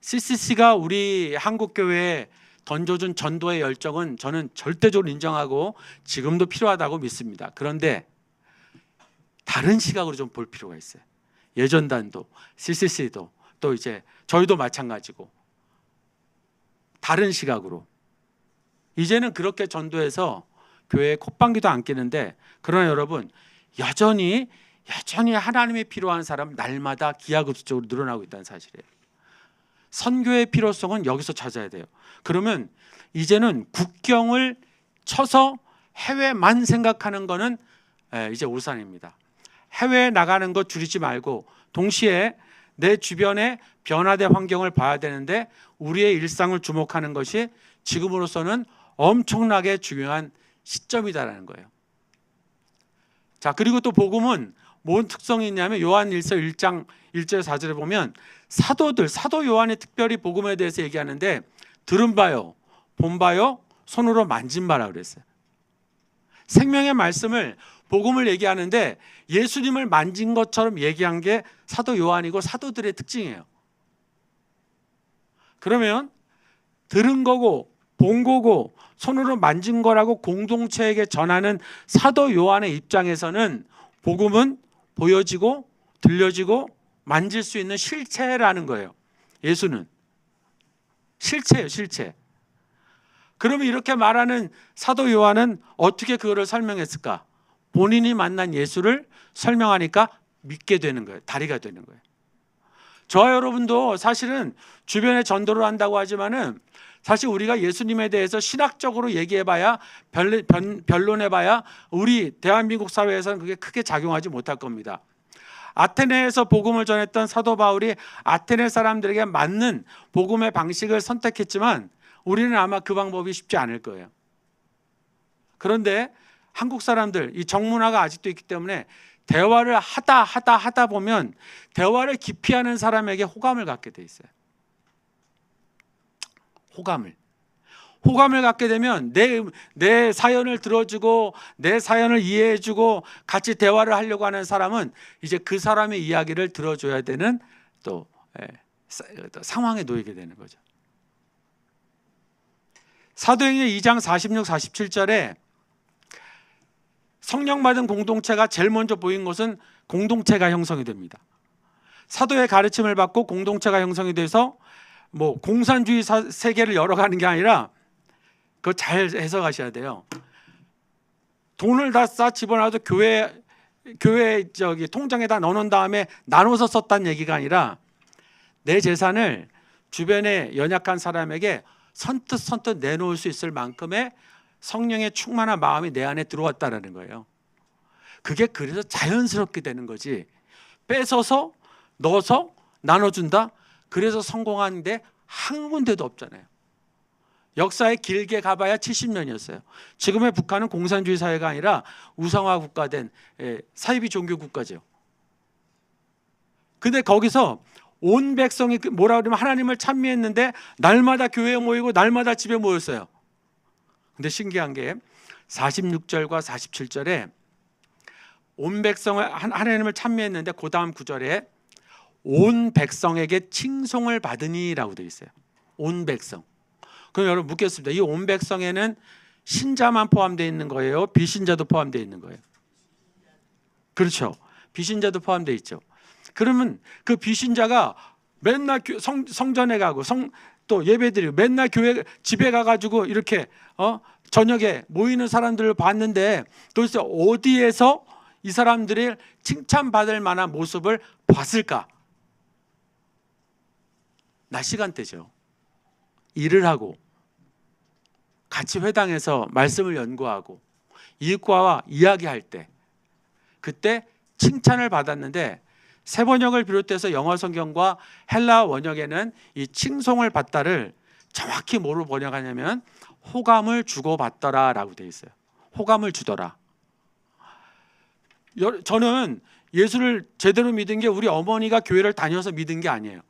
CCC가 우리 한국 교회에 던져준 전도의 열정은 저는 절대적으로 인정하고 지금도 필요하다고 믿습니다. 그런데 다른 시각으로 좀 볼 필요가 있어요. 예전단도, CCC도 또 이제 저희도 마찬가지고 다른 시각으로 이제는 그렇게 전도해서 교회에 콧방귀도 안 끼는데 그러나 여러분 여전히 하나님이 필요한 사람 날마다 기하급수적으로 늘어나고 있다는 사실이에요. 선교의 필요성은 여기서 찾아야 돼요. 그러면 이제는 국경을 쳐서 해외만 생각하는 거는 이제 오산입니다. 해외에 나가는 거 줄이지 말고 동시에 내 주변의 변화된 환경을 봐야 되는데 우리의 일상을 주목하는 것이 지금으로서는 엄청나게 중요한 시점이다라는 거예요. 자, 그리고 또 복음은 뭔 특성이 있냐면 요한일서 1장 1절 4절에 보면 사도 요한이 특별히 복음에 대해서 얘기하는데 들은 바요, 본 바요, 손으로 만진 바라 그랬어요. 생명의 말씀을 복음을 얘기하는데 예수님을 만진 것처럼 얘기한 게 사도 요한이고 사도들의 특징이에요. 그러면 들은 거고 본 거고 손으로 만진 거라고 공동체에게 전하는 사도 요한의 입장에서는 복음은 보여지고 들려지고 만질 수 있는 실체라는 거예요. 예수는 실체예요, 실체. 그러면 이렇게 말하는 사도 요한은 어떻게 그거를 설명했을까? 본인이 만난 예수를 설명하니까 믿게 되는 거예요. 다리가 되는 거예요. 저와 여러분도 사실은 주변에 전도를 한다고 하지만은 사실 우리가 예수님에 대해서 신학적으로 얘기해봐야 변론해봐야 우리 대한민국 사회에서는 그게 크게 작용하지 못할 겁니다. 아테네에서 복음을 전했던 사도 바울이 아테네 사람들에게 맞는 복음의 방식을 선택했지만 우리는 아마 그 방법이 쉽지 않을 거예요. 그런데 한국 사람들 이 정문화가 아직도 있기 때문에 대화를 하다 보면 대화를 기피하는 사람에게 호감을 갖게 돼 있어요. 호감을 갖게 되면 내 사연을 들어주고 내 사연을 이해해주고 같이 대화를 하려고 하는 사람은 이제 그 사람의 이야기를 들어줘야 되는 또 상황에 놓이게 되는 거죠. 사도행전 2장 46, 47절에 성령 받은 공동체가 제일 먼저 보인 것은 공동체가 형성이 됩니다. 사도의 가르침을 받고 공동체가 형성이 돼서 뭐 공산주의 세계를 열어가는 게 아니라 그거 잘 해석하셔야 돼요. 돈을 다 싸 집어넣어도 교회 통장에다 넣어놓은 다음에 나눠서 썼다는 얘기가 아니라 내 재산을 주변에 연약한 사람에게 선뜻 내놓을 수 있을 만큼의 성령의 충만한 마음이 내 안에 들어왔다라는 거예요. 그게 그래서 자연스럽게 되는 거지. 뺏어서 넣어서 나눠준다. 그래서 성공하는데 한 군데도 없잖아요. 역사에 길게 가봐야 70년이었어요. 지금의 북한은 공산주의 사회가 아니라 우상화 국가된 사이비 종교 국가죠. 근데 거기서 온 백성이 뭐라 그러면 하나님을 찬미했는데 날마다 교회에 모이고 날마다 집에 모였어요. 근데 신기한 게 46절과 47절에 온 백성을 하나님을 찬미했는데 그 다음 구절에 온 백성에게 칭송을 받으니라고 되어 있어요. 온 백성. 그럼 여러분 묻겠습니다. 이 온 백성에는 신자만 포함되어 있는 거예요? 비신자도 포함되어 있는 거예요? 그렇죠. 비신자도 포함되어 있죠. 그러면 그 비신자가 맨날 성전에 가고 또 예배드리고 맨날 교회 집에 가가지고 이렇게 저녁에 모이는 사람들을 봤는데 도대체 어디에서 이 사람들이 칭찬받을 만한 모습을 봤을까? 낮 시간대죠. 일을 하고 같이 회당에서 말씀을 연구하고 이웃과 이야기할 때 그때 칭찬을 받았는데 세번역을 비롯해서 영어 성경과 헬라어 원역에는 이 칭송을 받다를 정확히 뭐로 번역하냐면 호감을 주고받더라라고 되어 있어요. 호감을 주더라. 저는 예수를 제대로 믿은 게 우리 어머니가 교회를 다녀서 믿은 게 아니에요.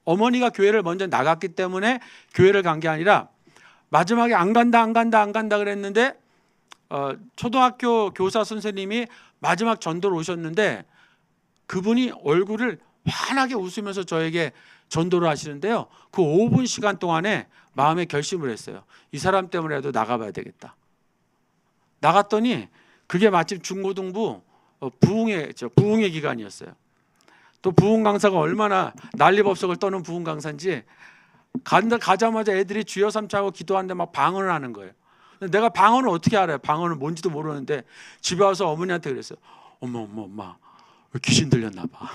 어머니가 교회를 먼저 나갔기 때문에 교회를 간 게 아니라 마지막에 안 간다 그랬는데 초등학교 교사 선생님이 마지막 전도를 오셨는데 그분이 얼굴을 환하게 웃으면서 저에게 전도를 하시는데요. 그 5분 시간 동안에 마음에 결심을 했어요. 이 사람 때문에라도 나가봐야 되겠다. 나갔더니 그게 마침 중고등부 부흥의 기간이었어요. 또 부흥 강사가 얼마나 난리법석을 떠는 부흥 강사인지 가자마자 애들이 주여 삼차하고 기도하는데 막 방언을 하는 거예요. 내가 방언을 어떻게 알아요? 방언은 뭔지도 모르는데 집에 와서 어머니한테 그랬어요. 엄마 왜 귀신 들렸나 봐.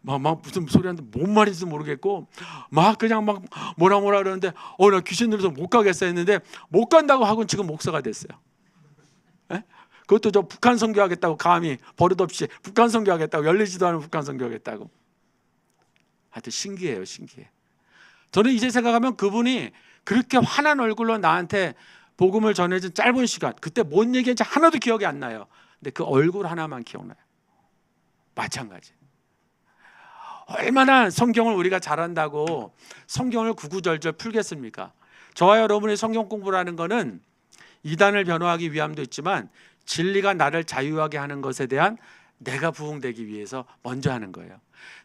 막 무슨 소리 하는데 뭔 말인지도 모르겠고 막 그냥 막 뭐라 그러는데 나 귀신 들려서 못 가겠어 했는데 못 간다고 하고는 지금 목사가 됐어요. 에? 그것도 저 북한 선교하겠다고 감히 버릇없이 북한 선교하겠다고 열리지도 않은 북한 선교하겠다고. 하여튼 신기해요. 저는 이제 생각하면 그분이 그렇게 환한 얼굴로 나한테 복음을 전해준 짧은 시간 그때 뭔 얘기인지 하나도 기억이 안 나요. 근데 그 얼굴 하나만 기억나요. 마찬가지. 얼마나 성경을 우리가 잘한다고 성경을 구구절절 풀겠습니까? 저와 여러분의 성경 공부라는 거는 이단을 변호하기 위함도 있지만 진리가 나를 자유하게 하는 것에 대한 내가 부흥되기 위해서 먼저 하는 거예요.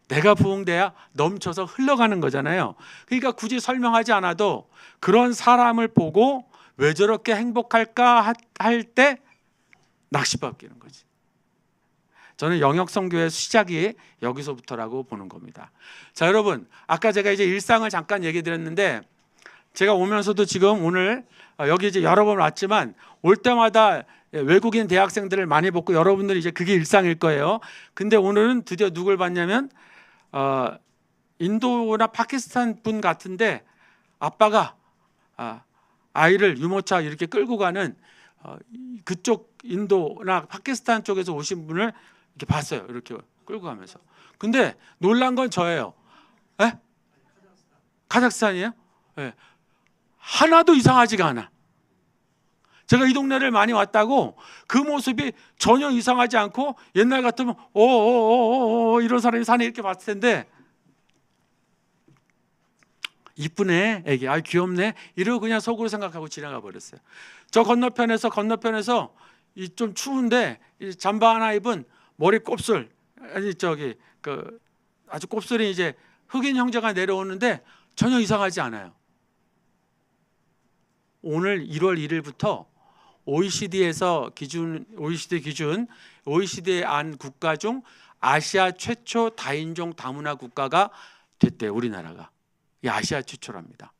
내가 부흥돼야 넘쳐서 흘러가는 거잖아요. 그러니까 굳이 설명하지 않아도 그런 사람을 보고 왜 저렇게 행복할까 할 때 낚시받기는 거지. 저는 영역선교의 시작이 여기서부터라고 보는 겁니다. 자, 여러분, 아까 제가 이제 일상을 잠깐 얘기 드렸는데 제가 오면서도 지금 오늘 여기 이제 여러 번 왔지만 올 때마다 외국인 대학생들을 많이 보고 여러분들이 이제 그게 일상일 거예요. 근데 오늘은 드디어 누굴 봤냐면 인도나 파키스탄 분 같은데 아빠가 아이를 유모차 이렇게 끌고 가는 그쪽 인도나 파키스탄 쪽에서 오신 분을 이렇게 봤어요. 이렇게 끌고 가면서. 근데 놀란 건 저예요. 에? 카자흐스탄이에요? 네. 하나도 이상하지가 않아. 제가 이 동네를 많이 왔다고 그 모습이 전혀 이상하지 않고 옛날 같으면 이런 사람이 사네 이렇게 봤을 텐데 이쁘네 애기, 아 귀엽네 이러고 그냥 속으로 생각하고 지나가 버렸어요. 저 건너편에서 이 좀 추운데 이 잠바 하나 입은 머리 곱슬, 아니 저기 그 아주 곱슬이 이제 흑인 형제가 내려오는데 전혀 이상하지 않아요. 오늘 1월 1일부터 OECD 안 국가 중 아시아 최초 다인종 다문화 국가가 됐대요. 우리나라가. 이 아시아 최초랍니다.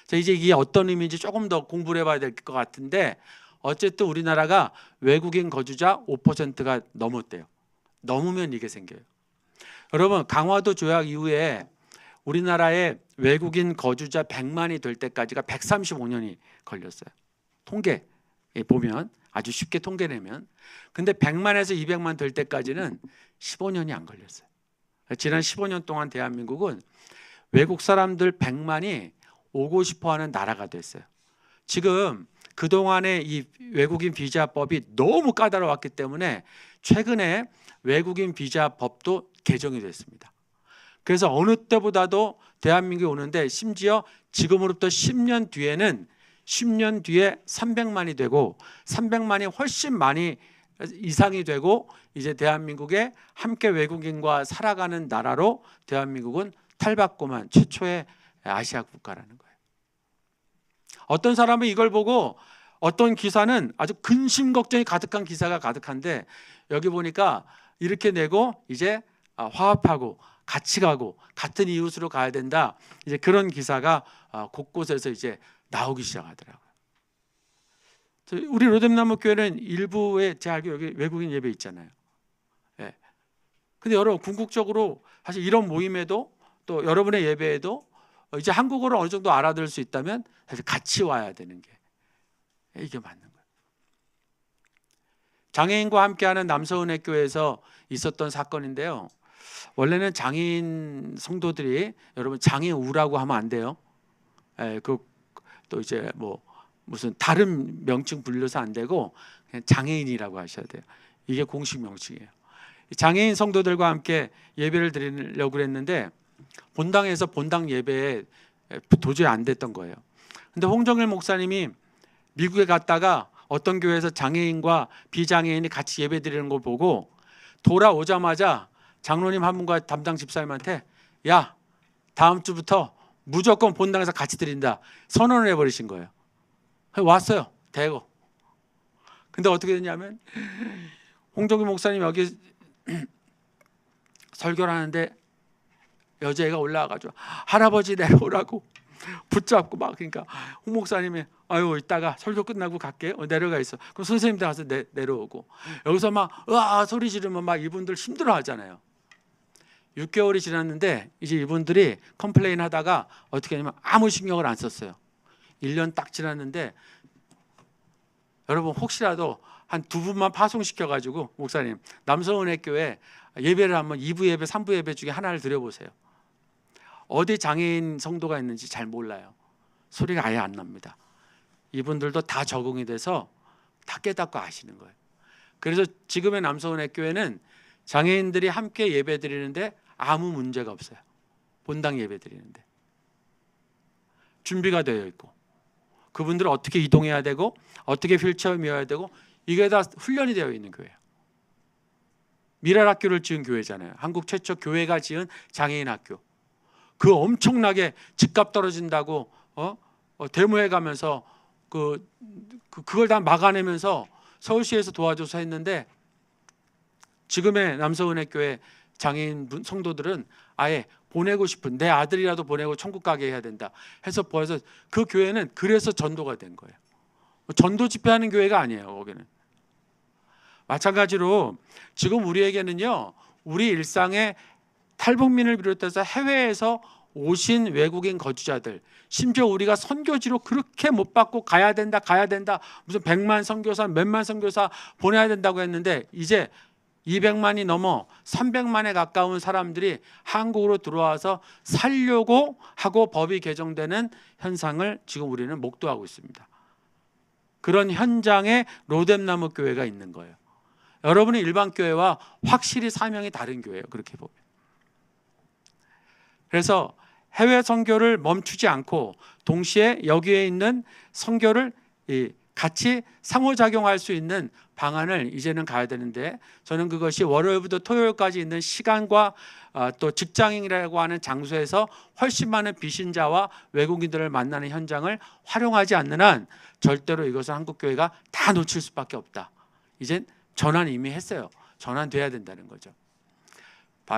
자, 이제 이게 어떤 의미인지 조금 더 공부를 해봐야 될 것 같은데, 어쨌든 우리나라가 외국인 거주자 5%가 넘었대요. 넘으면 이게 생겨요. 여러분, 강화도 조약 이후에 우리나라의 외국인 거주자 100만이 될 때까지가 135년이 걸렸어요. 통계 보면 아주 쉽게 통계내면. 근데 100만에서 200만 될 때까지는 15년이 안 걸렸어요. 지난 15년 동안 대한민국은 외국 사람들 100만이 오고 싶어하는 나라가 됐어요. 지금 그동안의 이 외국인 비자법이 너무 까다로웠기 때문에 최근에 외국인 비자법도 개정이 됐습니다. 그래서 어느 때보다도 대한민국에 오는데, 심지어 지금으로부터 10년 뒤에는 10년 뒤에 300만이 되고 300만이 훨씬 많이 이상이 되고, 이제 대한민국에 함께 외국인과 살아가는 나라로 대한민국은 탈바꿈한 최초의 아시아 국가라는 거예요. 어떤 사람은 이걸 보고, 어떤 기사는 아주 근심 걱정이 가득한 기사가 가득한데, 여기 보니까 이렇게 내고 이제 화합하고 같이 가고 같은 이웃으로 가야 된다, 이제 그런 기사가 곳곳에서 이제 나오기 시작하더라고요. 우리 로뎀나무 교회는 일부에 제가 알기로 여기 외국인 예배 있잖아요. 예. 근데 여러분, 궁극적으로 사실 이런 모임에도 또 여러분의 예배에도 이제 한국어를 어느 정도 알아들을 수 있다면 사실 같이 와야 되는 게 이게 맞는 거예요. 장애인과 함께하는 남서은혜 교회에서 있었던 사건인데요. 원래는 장애인 성도들이, 여러분 장애우라고 하면 안 돼요. 또 이제 뭐 무슨 다른 명칭 불려서 안 되고 그냥 장애인이라고 하셔야 돼요. 이게 공식 명칭이에요. 장애인 성도들과 함께 예배를 드리려고 그랬는데 본당에서 본당 예배에 도저히 안 됐던 거예요. 근데 홍정일 목사님이 미국에 갔다가 어떤 교회에서 장애인과 비장애인이 같이 예배 드리는 걸 보고 돌아오자마자 장로님 한 분과 담당 집사님한테, 야, 다음 주부터 무조건 본당에서 같이 드린다 선언을 해버리신 거예요. 왔어요, 대거. 근데 어떻게 됐냐면, 홍정일 목사님 여기 설교를 하는데 여자애가 올라와가지고 할아버지 내려오라고 붙잡고 막, 그러니까 홍 목사님이 아유 이따가 설교 끝나고 갈게, 내려가 있어. 그럼 선생님들 가서 내려오고, 여기서 막 으아 소리 지르면 막 이분들 힘들어하잖아요. 6개월이 지났는데 이제 이분들이 컴플레인 하다가 어떻게 하냐면 아무 신경을 안 썼어요. 1년 딱 지났는데, 여러분 혹시라도 한 2분만 파송시켜가지고 목사님 남서은혜 교회 예배를 한번 2부 예배 3부 예배 중에 하나를 드려보세요. 어디 장애인 성도가 있는지 잘 몰라요. 소리가 아예 안 납니다. 이분들도 다 적응이 돼서 다 깨닫고 아시는 거예요. 그래서 지금의 남서은혜 교회는 장애인들이 함께 예배 드리는데 아무 문제가 없어요. 본당 예배 드리는데 준비가 되어 있고, 그분들은 어떻게 이동해야 되고 어떻게 휠체어 밀어야 되고, 이게 다 훈련이 되어 있는 교회예요. 미랄 학교를 지은 교회잖아요. 한국 최초 교회가 지은 장애인 학교. 그 엄청나게 집값 떨어진다고 데모해 가면서 그걸 다 막아내면서 서울시에서 도와줘서 했는데, 지금의 남서은혜 교회 장애인 성도들은 아예 보내고 싶은, 내 아들이라도 보내고 천국 가게 해야 된다 해서 보여서, 그 교회는 그래서 전도가 된 거예요. 전도 집회하는 교회가 아니에요. 거기는 마찬가지로 지금 우리에게는요, 우리 일상에 탈북민을 비롯해서 해외에서 오신 외국인 거주자들, 심지어 우리가 선교지로 그렇게 못 받고 가야 된다 무슨 100만 선교사 몇만 선교사 보내야 된다고 했는데, 이제 200만이 넘어 300만에 가까운 사람들이 한국으로 들어와서 살려고 하고 법이 개정되는 현상을 지금 우리는 목도하고 있습니다. 그런 현장에 로뎀나무 교회가 있는 거예요. 여러분의 일반 교회와 확실히 사명이 다른 교회예요. 그렇게 보면. 그래서 해외 선교를 멈추지 않고 동시에 여기에 있는 선교를 같이 상호작용할 수 있는 방안을 이제는 가야 되는데, 저는 그것이 월요일부터 토요일까지 있는 시간과 또 직장인이라고 하는 장소에서 훨씬 많은 비신자와 외국인들을 만나는 현장을 활용하지 않는 한 절대로 이것은 한국교회가 다 놓칠 수밖에 없다. 이젠 전환 이미 했어요. 전환돼야 된다는 거죠.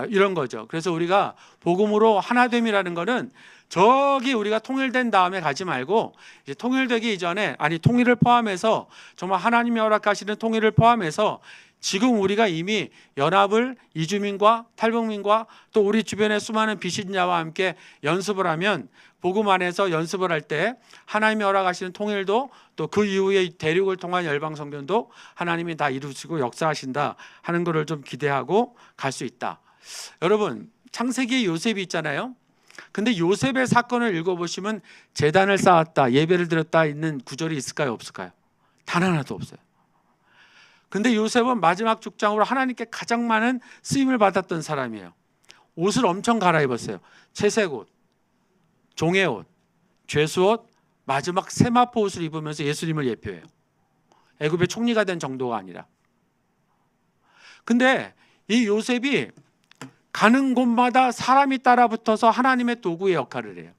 이런 거죠. 그래서 우리가 복음으로 하나됨이라는 거는 저기 우리가 통일된 다음에 가지 말고, 이제 통일되기 이전에, 아니 통일을 포함해서, 정말 하나님이 허락하시는 통일을 포함해서 지금 우리가 이미 연합을 이주민과 탈북민과 또 우리 주변의 수많은 비신자와 함께 연습을 하면, 복음 안에서 연습을 할 때 하나님이 허락하시는 통일도 또 그 이후에 대륙을 통한 열방 성전도 하나님이 다 이루시고 역사하신다 하는 것을 좀 기대하고 갈 수 있다. 여러분, 창세기에 요셉이 있잖아요. 근데 요셉의 사건을 읽어보시면 제단을 쌓았다, 예배를 드렸다 있는 구절이 있을까요? 없을까요? 단 하나도 없어요. 근데 요셉은 마지막 죽장으로 하나님께 가장 많은 쓰임을 받았던 사람이에요. 옷을 엄청 갈아입었어요. 채색 옷, 종의 옷, 죄수옷, 마지막 세마포 옷을 입으면서 예수님을 예표해요. 애굽의 총리가 된 정도가 아니라. 근데 이 요셉이 가는 곳마다 사람이 따라붙어서 하나님의 도구의 역할을 해요.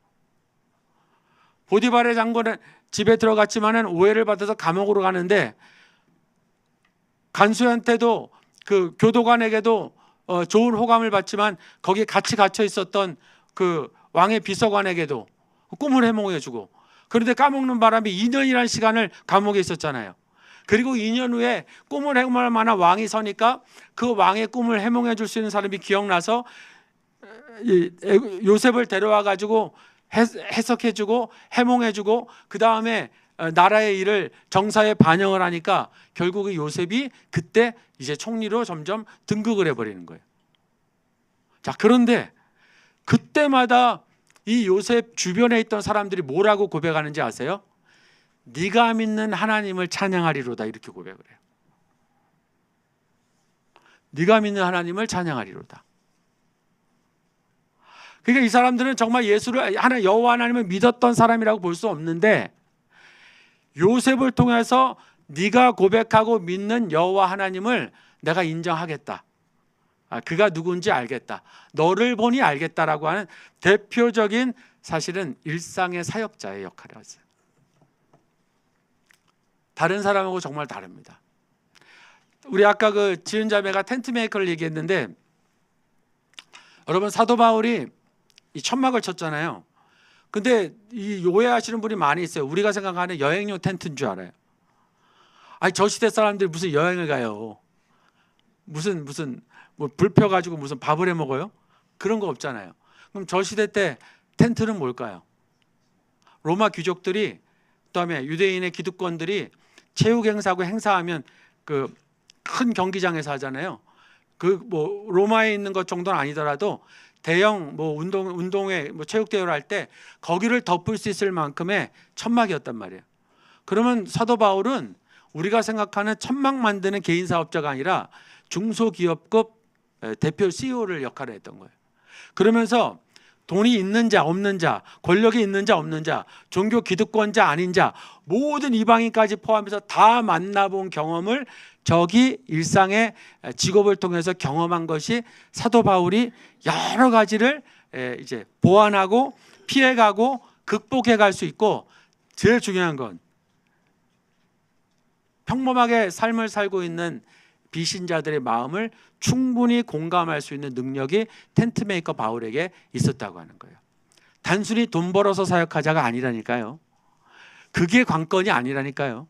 보디발의 장군은 집에 들어갔지만은 오해를 받아서 감옥으로 가는데, 간수한테도 그 교도관에게도 좋은 호감을 받지만 거기에 같이 갇혀 있었던 그 왕의 비서관에게도 꿈을 해몽해주고, 그런데 까먹는 바람에 2년이라는 시간을 감옥에 있었잖아요. 그리고 2년 후에 꿈을 해몽할 만한 왕이 서니까 그 왕의 꿈을 해몽해 줄 수 있는 사람이 기억나서 요셉을 데려와 가지고 해석해 주고 해몽해 주고, 그 다음에 나라의 일을 정사에 반영을 하니까 결국 요셉이 그때 이제 총리로 점점 등극을 해버리는 거예요. 자, 그런데 그때마다 이 요셉 주변에 있던 사람들이 뭐라고 고백하는지 아세요? 네가 믿는 하나님을 찬양하리로다, 이렇게 고백을 해요. 네가 믿는 하나님을 찬양하리로다. 그러니까 이 사람들은 정말 예수를, 여호와 하나님을 믿었던 사람이라고 볼 수 없는데, 요셉을 통해서 네가 고백하고 믿는 여호와 하나님을 내가 인정하겠다, 그가 누군지 알겠다, 너를 보니 알겠다라고 하는 대표적인, 사실은 일상의 사역자의 역할을 하세요. 다른 사람하고 정말 다릅니다. 우리 아까 그 지은 자매가 텐트 메이커를 얘기했는데, 여러분 사도 바울이 이 천막을 쳤잖아요. 근데 이 오해하시는 분이 많이 있어요. 우리가 생각하는 여행용 텐트인 줄 알아요. 아니, 저 시대 사람들이 무슨 여행을 가요? 무슨 뭐 불 펴가지고 무슨 밥을 해 먹어요? 그런 거 없잖아요. 그럼 저 시대 때 텐트는 뭘까요? 로마 귀족들이, 그다음에 유대인의 기득권들이 체육 행사고 행사하면 그 큰 경기장에서 하잖아요. 그 뭐 로마에 있는 것 정도는 아니더라도 대형 뭐 운동회 뭐 체육 대회를 할 때 거기를 덮을 수 있을 만큼의 천막이었단 말이에요. 그러면 사도 바울은 우리가 생각하는 천막 만드는 개인 사업자가 아니라 중소기업급 대표 CEO를 역할을 했던 거예요. 그러면서 돈이 있는 자 없는 자, 권력이 있는 자 없는 자, 종교 기득권자 아닌 자, 모든 이방인까지 포함해서 다 만나본 경험을 저기 일상의 직업을 통해서 경험한 것이 사도 바울이 여러 가지를 이제 보완하고 피해가고 극복해 갈 수 있고, 제일 중요한 건 평범하게 삶을 살고 있는 비신자들의 마음을 충분히 공감할 수 있는 능력이 텐트메이커 바울에게 있었다고 하는 거예요. 단순히 돈 벌어서 사역하자가 아니라니까요. 그게 관건이 아니라니까요.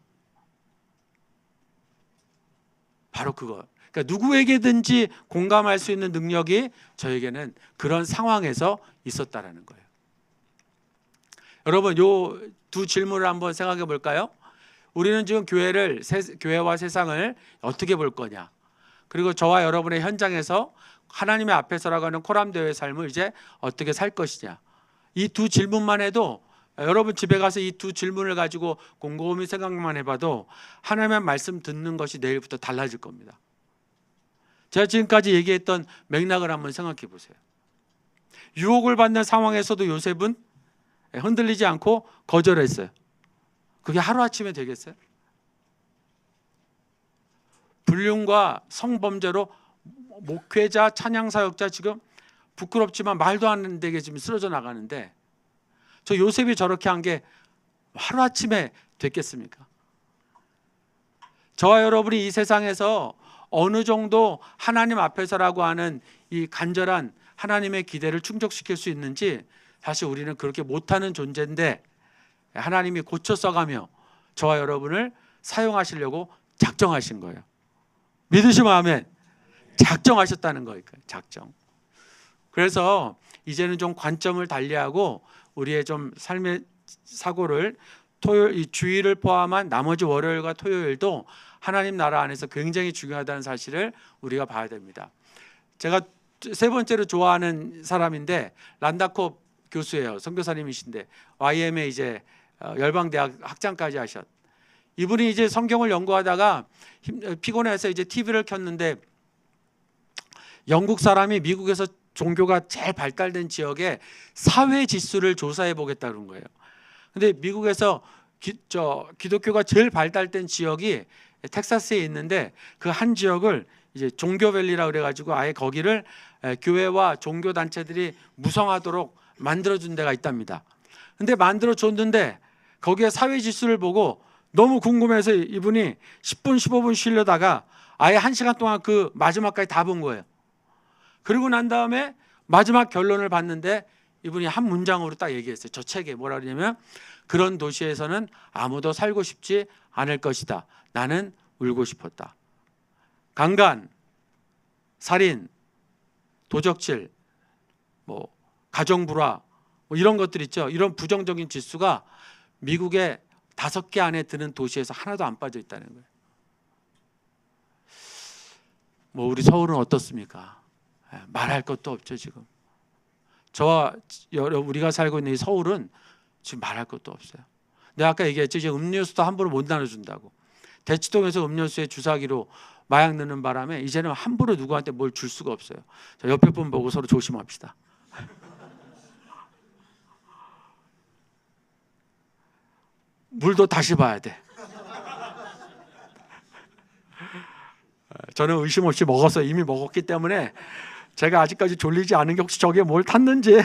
바로 그거. 그러니까 누구에게든지 공감할 수 있는 능력이 저에게는 그런 상황에서 있었다라는 거예요. 여러분, 요 두 질문을 한번 생각해 볼까요? 우리는 지금 교회와 세상을 어떻게 볼 거냐? 그리고 저와 여러분의 현장에서 하나님의 앞에서라고 하는 코람대회의 삶을 이제 어떻게 살 것이냐? 이 두 질문만 해도, 여러분 집에 가서 이 두 질문을 가지고 곰곰이 생각만 해봐도 하나님의 말씀 듣는 것이 내일부터 달라질 겁니다. 제가 지금까지 얘기했던 맥락을 한번 생각해 보세요. 유혹을 받는 상황에서도 요셉은 흔들리지 않고 거절했어요. 그게 하루아침에 되겠어요? 불륜과 성범죄로 목회자, 찬양사역자 지금 부끄럽지만 말도 안 되게 지금 쓰러져 나가는데 저 요셉이 저렇게 한 게 하루아침에 됐겠습니까? 저와 여러분이 이 세상에서 어느 정도 하나님 앞에서라고 하는 이 간절한 하나님의 기대를 충족시킬 수 있는지 사실 우리는 그렇게 못하는 존재인데 하나님이 고쳐 써가며 저와 여러분을 사용하시려고 작정하신 거예요. 믿으시면 아멘. 작정하셨다는 거예요. 작정. 그래서 이제는 좀 관점을 달리하고 우리의 좀 삶의 사고를 토요일, 이 주일을 포함한 나머지 월요일과 토요일도 하나님 나라 안에서 굉장히 중요하다는 사실을 우리가 봐야 됩니다. 제가 세 번째로 좋아하는 사람인데 란다콥 교수예요. 선교사님이신데 YM에 이제 열방대학 학장까지 하셨. 이분이 이제 성경을 연구하다가 피곤해서 이제 TV를 켰는데 영국 사람이 미국에서 종교가 제일 발달된 지역의 사회 지수를 조사해 보겠다 그런 거예요. 근데 미국에서 기독교가 제일 발달된 지역이 텍사스에 있는데 그 한 지역을 이제 종교밸리라 그래가지고 아예 거기를 교회와 종교 단체들이 무성하도록 만들어준 데가 있답니다. 근데 만들어줬는데 거기에 사회 지수를 보고 너무 궁금해서 이분이 10분 15분 쉬려다가 아예 1시간 동안 그 마지막까지 다 본 거예요. 그리고 난 다음에 마지막 결론을 봤는데 이분이 한 문장으로 딱 얘기했어요. 저 책에 뭐라 그러냐면 그런 도시에서는 아무도 살고 싶지 않을 것이다. 나는 울고 싶었다. 강간, 살인, 도적질, 뭐 가정불화 뭐 이런 것들 있죠. 이런 부정적인 지수가 미국의 5개 안에 드는 도시에서 하나도 안 빠져 있다는 거예요. 뭐 우리 서울은 어떻습니까? 말할 것도 없죠 지금. 저와 우리가 살고 있는 이 서울은 지금 말할 것도 없어요. 내가 아까 얘기했죠. 이제 음료수도 함부로 못 나눠준다고. 대치동에서 음료수에 주사기로 마약 넣는 바람에 이제는 함부로 누구한테 뭘 줄 수가 없어요. 자, 옆에 분 보고 서로 조심합시다. 물도 다시 봐야 돼. 저는 의심 없이 먹어서 이미 먹었기 때문에 제가 아직까지 졸리지 않은 게 혹시 저게 뭘 탔는지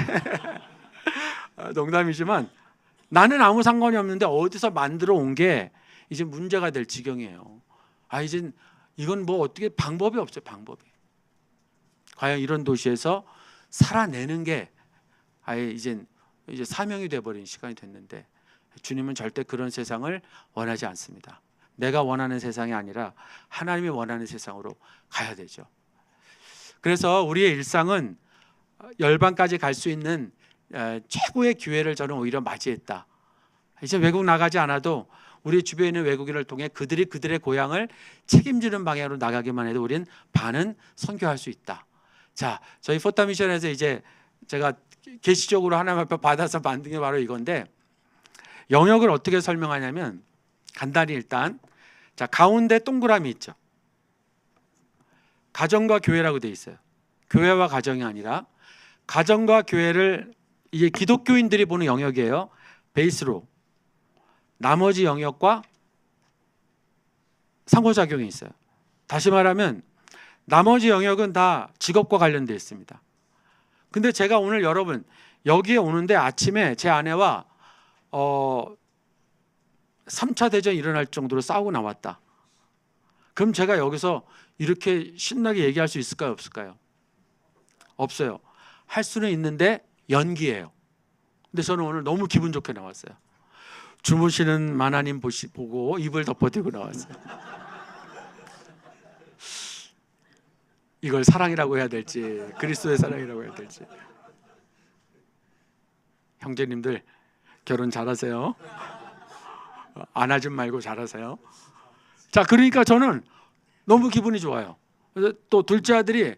농담이지만 나는 아무 상관이 없는데 어디서 만들어 온 게 이제 문제가 될 지경이에요. 이제 이건 뭐 어떻게 방법이 없어요. 방법이. 과연 이런 도시에서 살아내는 게 아예 이제 사명이 돼버린 시간이 됐는데 주님은 절대 그런 세상을 원하지 않습니다. 내가 원하는 세상이 아니라 하나님이 원하는 세상으로 가야 되죠. 그래서 우리의 일상은 열방까지 갈 수 있는 최고의 기회를 저는 오히려 맞이했다. 이제 외국 나가지 않아도 우리 주변에 있는 외국인을 통해 그들이 그들의 고향을 책임지는 방향으로 나가기만 해도 우리는 반은 선교할 수 있다. 자, 저희 포타 미션에서 이제 제가 계시적으로 하나님 앞에 받아서 만든 게 바로 이건데 영역을 어떻게 설명하냐면 간단히 일단 자 가운데 동그라미 있죠. 가정과 교회라고 돼 있어요. 교회와 가정이 아니라 가정과 교회를 이게 기독교인들이 보는 영역이에요. 베이스로 나머지 영역과 상호작용이 있어요. 다시 말하면 나머지 영역은 다 직업과 관련되어 있습니다. 근데 제가 오늘 여러분 여기에 오는데 아침에 제 아내와 3차 대전이 일어날 정도로 싸우고 나왔다. 그럼 제가 여기서 이렇게 신나게 얘기할 수 있을까요? 없을까요? 없어요. 할 수는 있는데 연기예요. 근데 저는 오늘 너무 기분 좋게 나왔어요. 주무시는 마나님 보고 입을 덮어대고 나왔어요. 이걸 사랑이라고 해야 될지 그리스도의 사랑이라고 해야 될지. 형제님들 결혼 잘하세요. 안아줌 말고 잘하세요. 자, 그러니까 저는 너무 기분이 좋아요. 그래서 또 둘째 아들이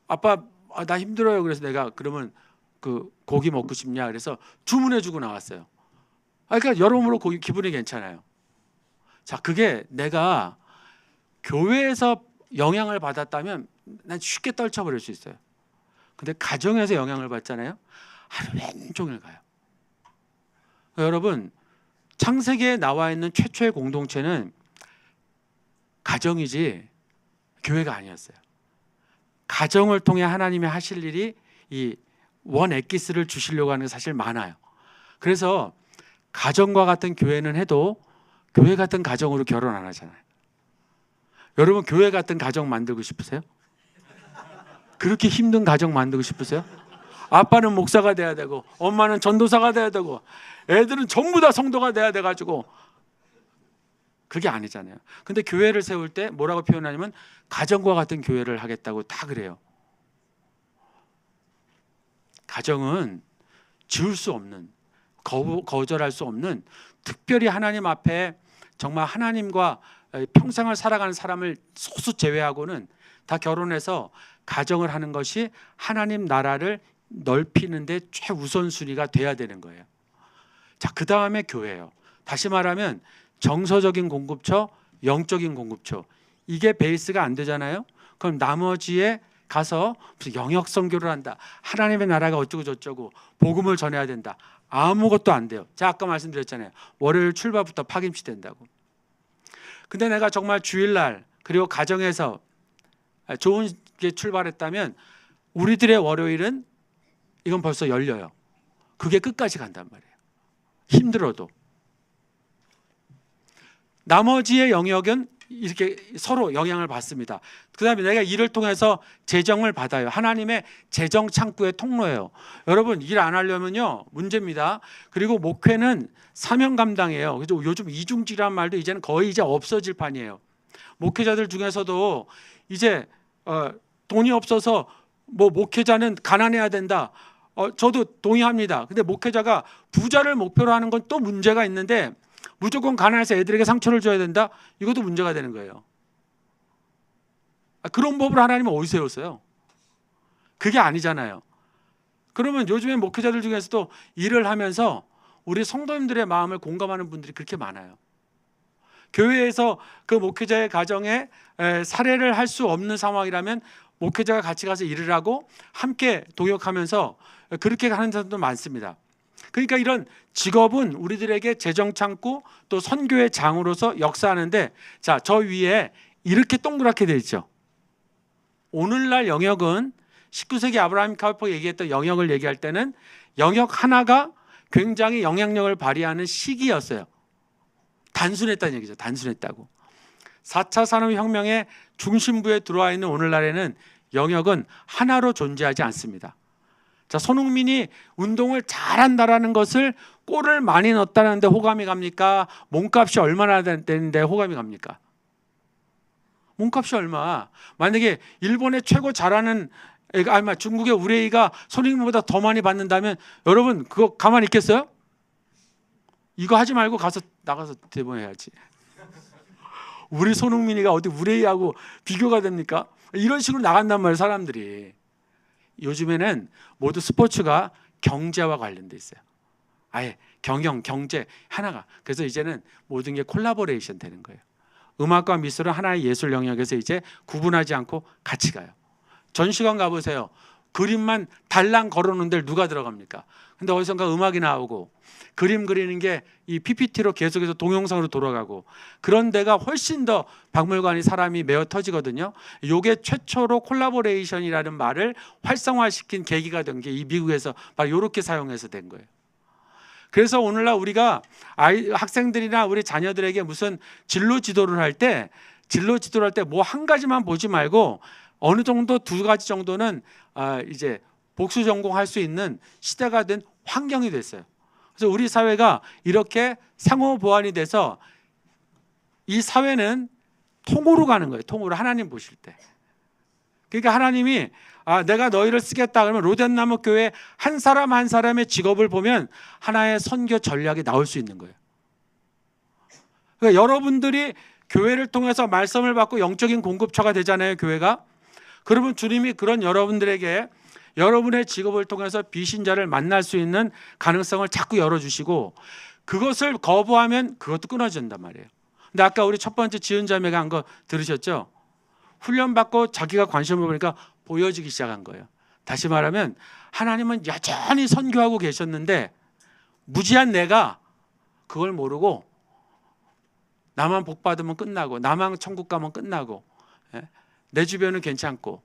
아빠 나 힘들어요. 그래서 내가 그러면 그 고기 먹고 싶냐 그래서 주문해주고 나왔어요. 그러니까 여러모로 기분이 괜찮아요. 자, 그게 내가 교회에서 영향을 받았다면 난 쉽게 떨쳐버릴 수 있어요. 근데 가정에서 영향을 받잖아요. 하루 종일 가요. 여러분, 창세기에 나와 있는 최초의 공동체는 가정이지 교회가 아니었어요. 가정을 통해 하나님이 하실 일이 이 원 엑기스를 주시려고 하는 게 사실 많아요. 그래서 가정과 같은 교회는 해도 교회 같은 가정으로 결혼 안 하잖아요. 여러분, 교회 같은 가정 만들고 싶으세요? 그렇게 힘든 가정 만들고 싶으세요? 아빠는 목사가 돼야 되고 엄마는 전도사가 돼야 되고 애들은 전부 다 성도가 돼야 돼가지고 그게 아니잖아요. 근데 교회를 세울 때 뭐라고 표현하냐면 가정과 같은 교회를 하겠다고 다 그래요. 가정은 지울 수 없는, 거절할 수 없는, 특별히 하나님 앞에 정말 하나님과 평생을 살아가는 사람을 소수 제외하고는 다 결혼해서 가정을 하는 것이 하나님 나라를 넓히는 데 최우선순위가 돼야 되는 거예요. 자, 그 다음에 교회예요. 다시 말하면 정서적인 공급처, 영적인 공급처, 이게 베이스가 안 되잖아요. 그럼 나머지에 가서 무슨 영역 선교를 한다, 하나님의 나라가 어쩌고 저쩌고 복음을 전해야 된다, 아무것도 안 돼요. 제가 아까 말씀드렸잖아요. 월요일 출발부터 파김치 된다고. 근데 내가 정말 주일날 그리고 가정에서 좋은 게 출발했다면 우리들의 월요일은 이건 벌써 열려요. 그게 끝까지 간단 말이에요. 힘들어도. 나머지의 영역은 이렇게 서로 영향을 받습니다. 그 다음에 내가 일을 통해서 재정을 받아요. 하나님의 재정 창구의 통로예요. 여러분, 일 안 하려면요 문제입니다. 그리고 목회는 사명 감당이에요. 그래서 요즘 이중직이라는 말도 이제는 거의 이제 없어질 판이에요. 목회자들 중에서도 이제 돈이 없어서 뭐 목회자는 가난해야 된다. 저도 동의합니다. 근데 목회자가 부자를 목표로 하는 건 또 문제가 있는데 무조건 가난해서 애들에게 상처를 줘야 된다? 이것도 문제가 되는 거예요. 그런 법을 하나님은 어디서 세웠어요? 그게 아니잖아요. 그러면 요즘에 목회자들 중에서도 일을 하면서 우리 성도님들의 마음을 공감하는 분들이 그렇게 많아요. 교회에서 그 목회자의 가정에 살해를 할 수 없는 상황이라면 목회자가 같이 가서 일을 하고 함께 동역하면서 그렇게 하는 사람도 많습니다. 그러니까 이런 직업은 우리들에게 재정 창구 또 선교의 장으로서 역사하는데, 자, 저 위에 이렇게 동그랗게 되어 있죠. 오늘날 영역은 19세기 아브라함 카우퍼가 얘기했던 영역을 얘기할 때는 영역 하나가 굉장히 영향력을 발휘하는 시기였어요. 단순했다는 얘기죠. 단순했다고. 4차 산업혁명의 중심부에 들어와 있는 오늘날에는 영역은 하나로 존재하지 않습니다. 자, 손흥민이 운동을 잘한다라는 것을 골을 많이 넣었다는데 호감이 갑니까? 몸값이 얼마나 되는데 호감이 갑니까? 몸값이 얼마? 만약에 일본의 최고 잘하는 애가, 중국의 우레이가 손흥민보다 더 많이 받는다면 여러분 그거 가만히 있겠어요? 이거 하지 말고 나가서 대모해야지. 우리 손흥민이가 어디 우레이하고 비교가 됩니까? 이런 식으로 나간단 말이에요, 사람들이. 요즘에는 모두 스포츠가 경제와 관련돼 있어요. 아예 경영, 경제 하나가. 그래서 이제는 모든 게 콜라보레이션 되는 거예요. 음악과 미술은 하나의 예술 영역에서 이제 구분하지 않고 같이 가요. 전시관 가보세요. 그림만 달랑 걸어놓은 데 누가 들어갑니까? 근데 어디선가 음악이 나오고 그림 그리는 게 이 PPT로 계속해서 동영상으로 돌아가고 그런 데가 훨씬 더 박물관이 사람이 메어 터지거든요. 이게 최초로 콜라보레이션이라는 말을 활성화시킨 계기가 된 게 이 미국에서 바로 이렇게 사용해서 된 거예요. 그래서 오늘날 우리가 학생들이나 우리 자녀들에게 무슨 진로 지도를 할 때 뭐 한 가지만 보지 말고 어느 정도 두 가지 정도는 이제 복수 전공할 수 있는 시대가 된 환경이 됐어요. 그래서 우리 사회가 이렇게 상호 보완이 돼서 이 사회는 통으로 가는 거예요. 통으로 하나님 보실 때. 그러니까 하나님이 내가 너희를 쓰겠다 그러면 로덴나무 교회 한 사람 한 사람의 직업을 보면 하나의 선교 전략이 나올 수 있는 거예요. 그러니까 여러분들이 교회를 통해서 말씀을 받고 영적인 공급처가 되잖아요, 교회가. 그러면 주님이 그런 여러분들에게 여러분의 직업을 통해서 비신자를 만날 수 있는 가능성을 자꾸 열어주시고 그것을 거부하면 그것도 끊어진단 말이에요. 근데 아까 우리 첫 번째 지은 자매가 한 거 들으셨죠? 훈련받고 자기가 관심을 보니까 보여지기 시작한 거예요. 다시 말하면 하나님은 여전히 선교하고 계셨는데 무지한 내가 그걸 모르고 나만 복 받으면 끝나고 나만 천국 가면 끝나고 내 주변은 괜찮고.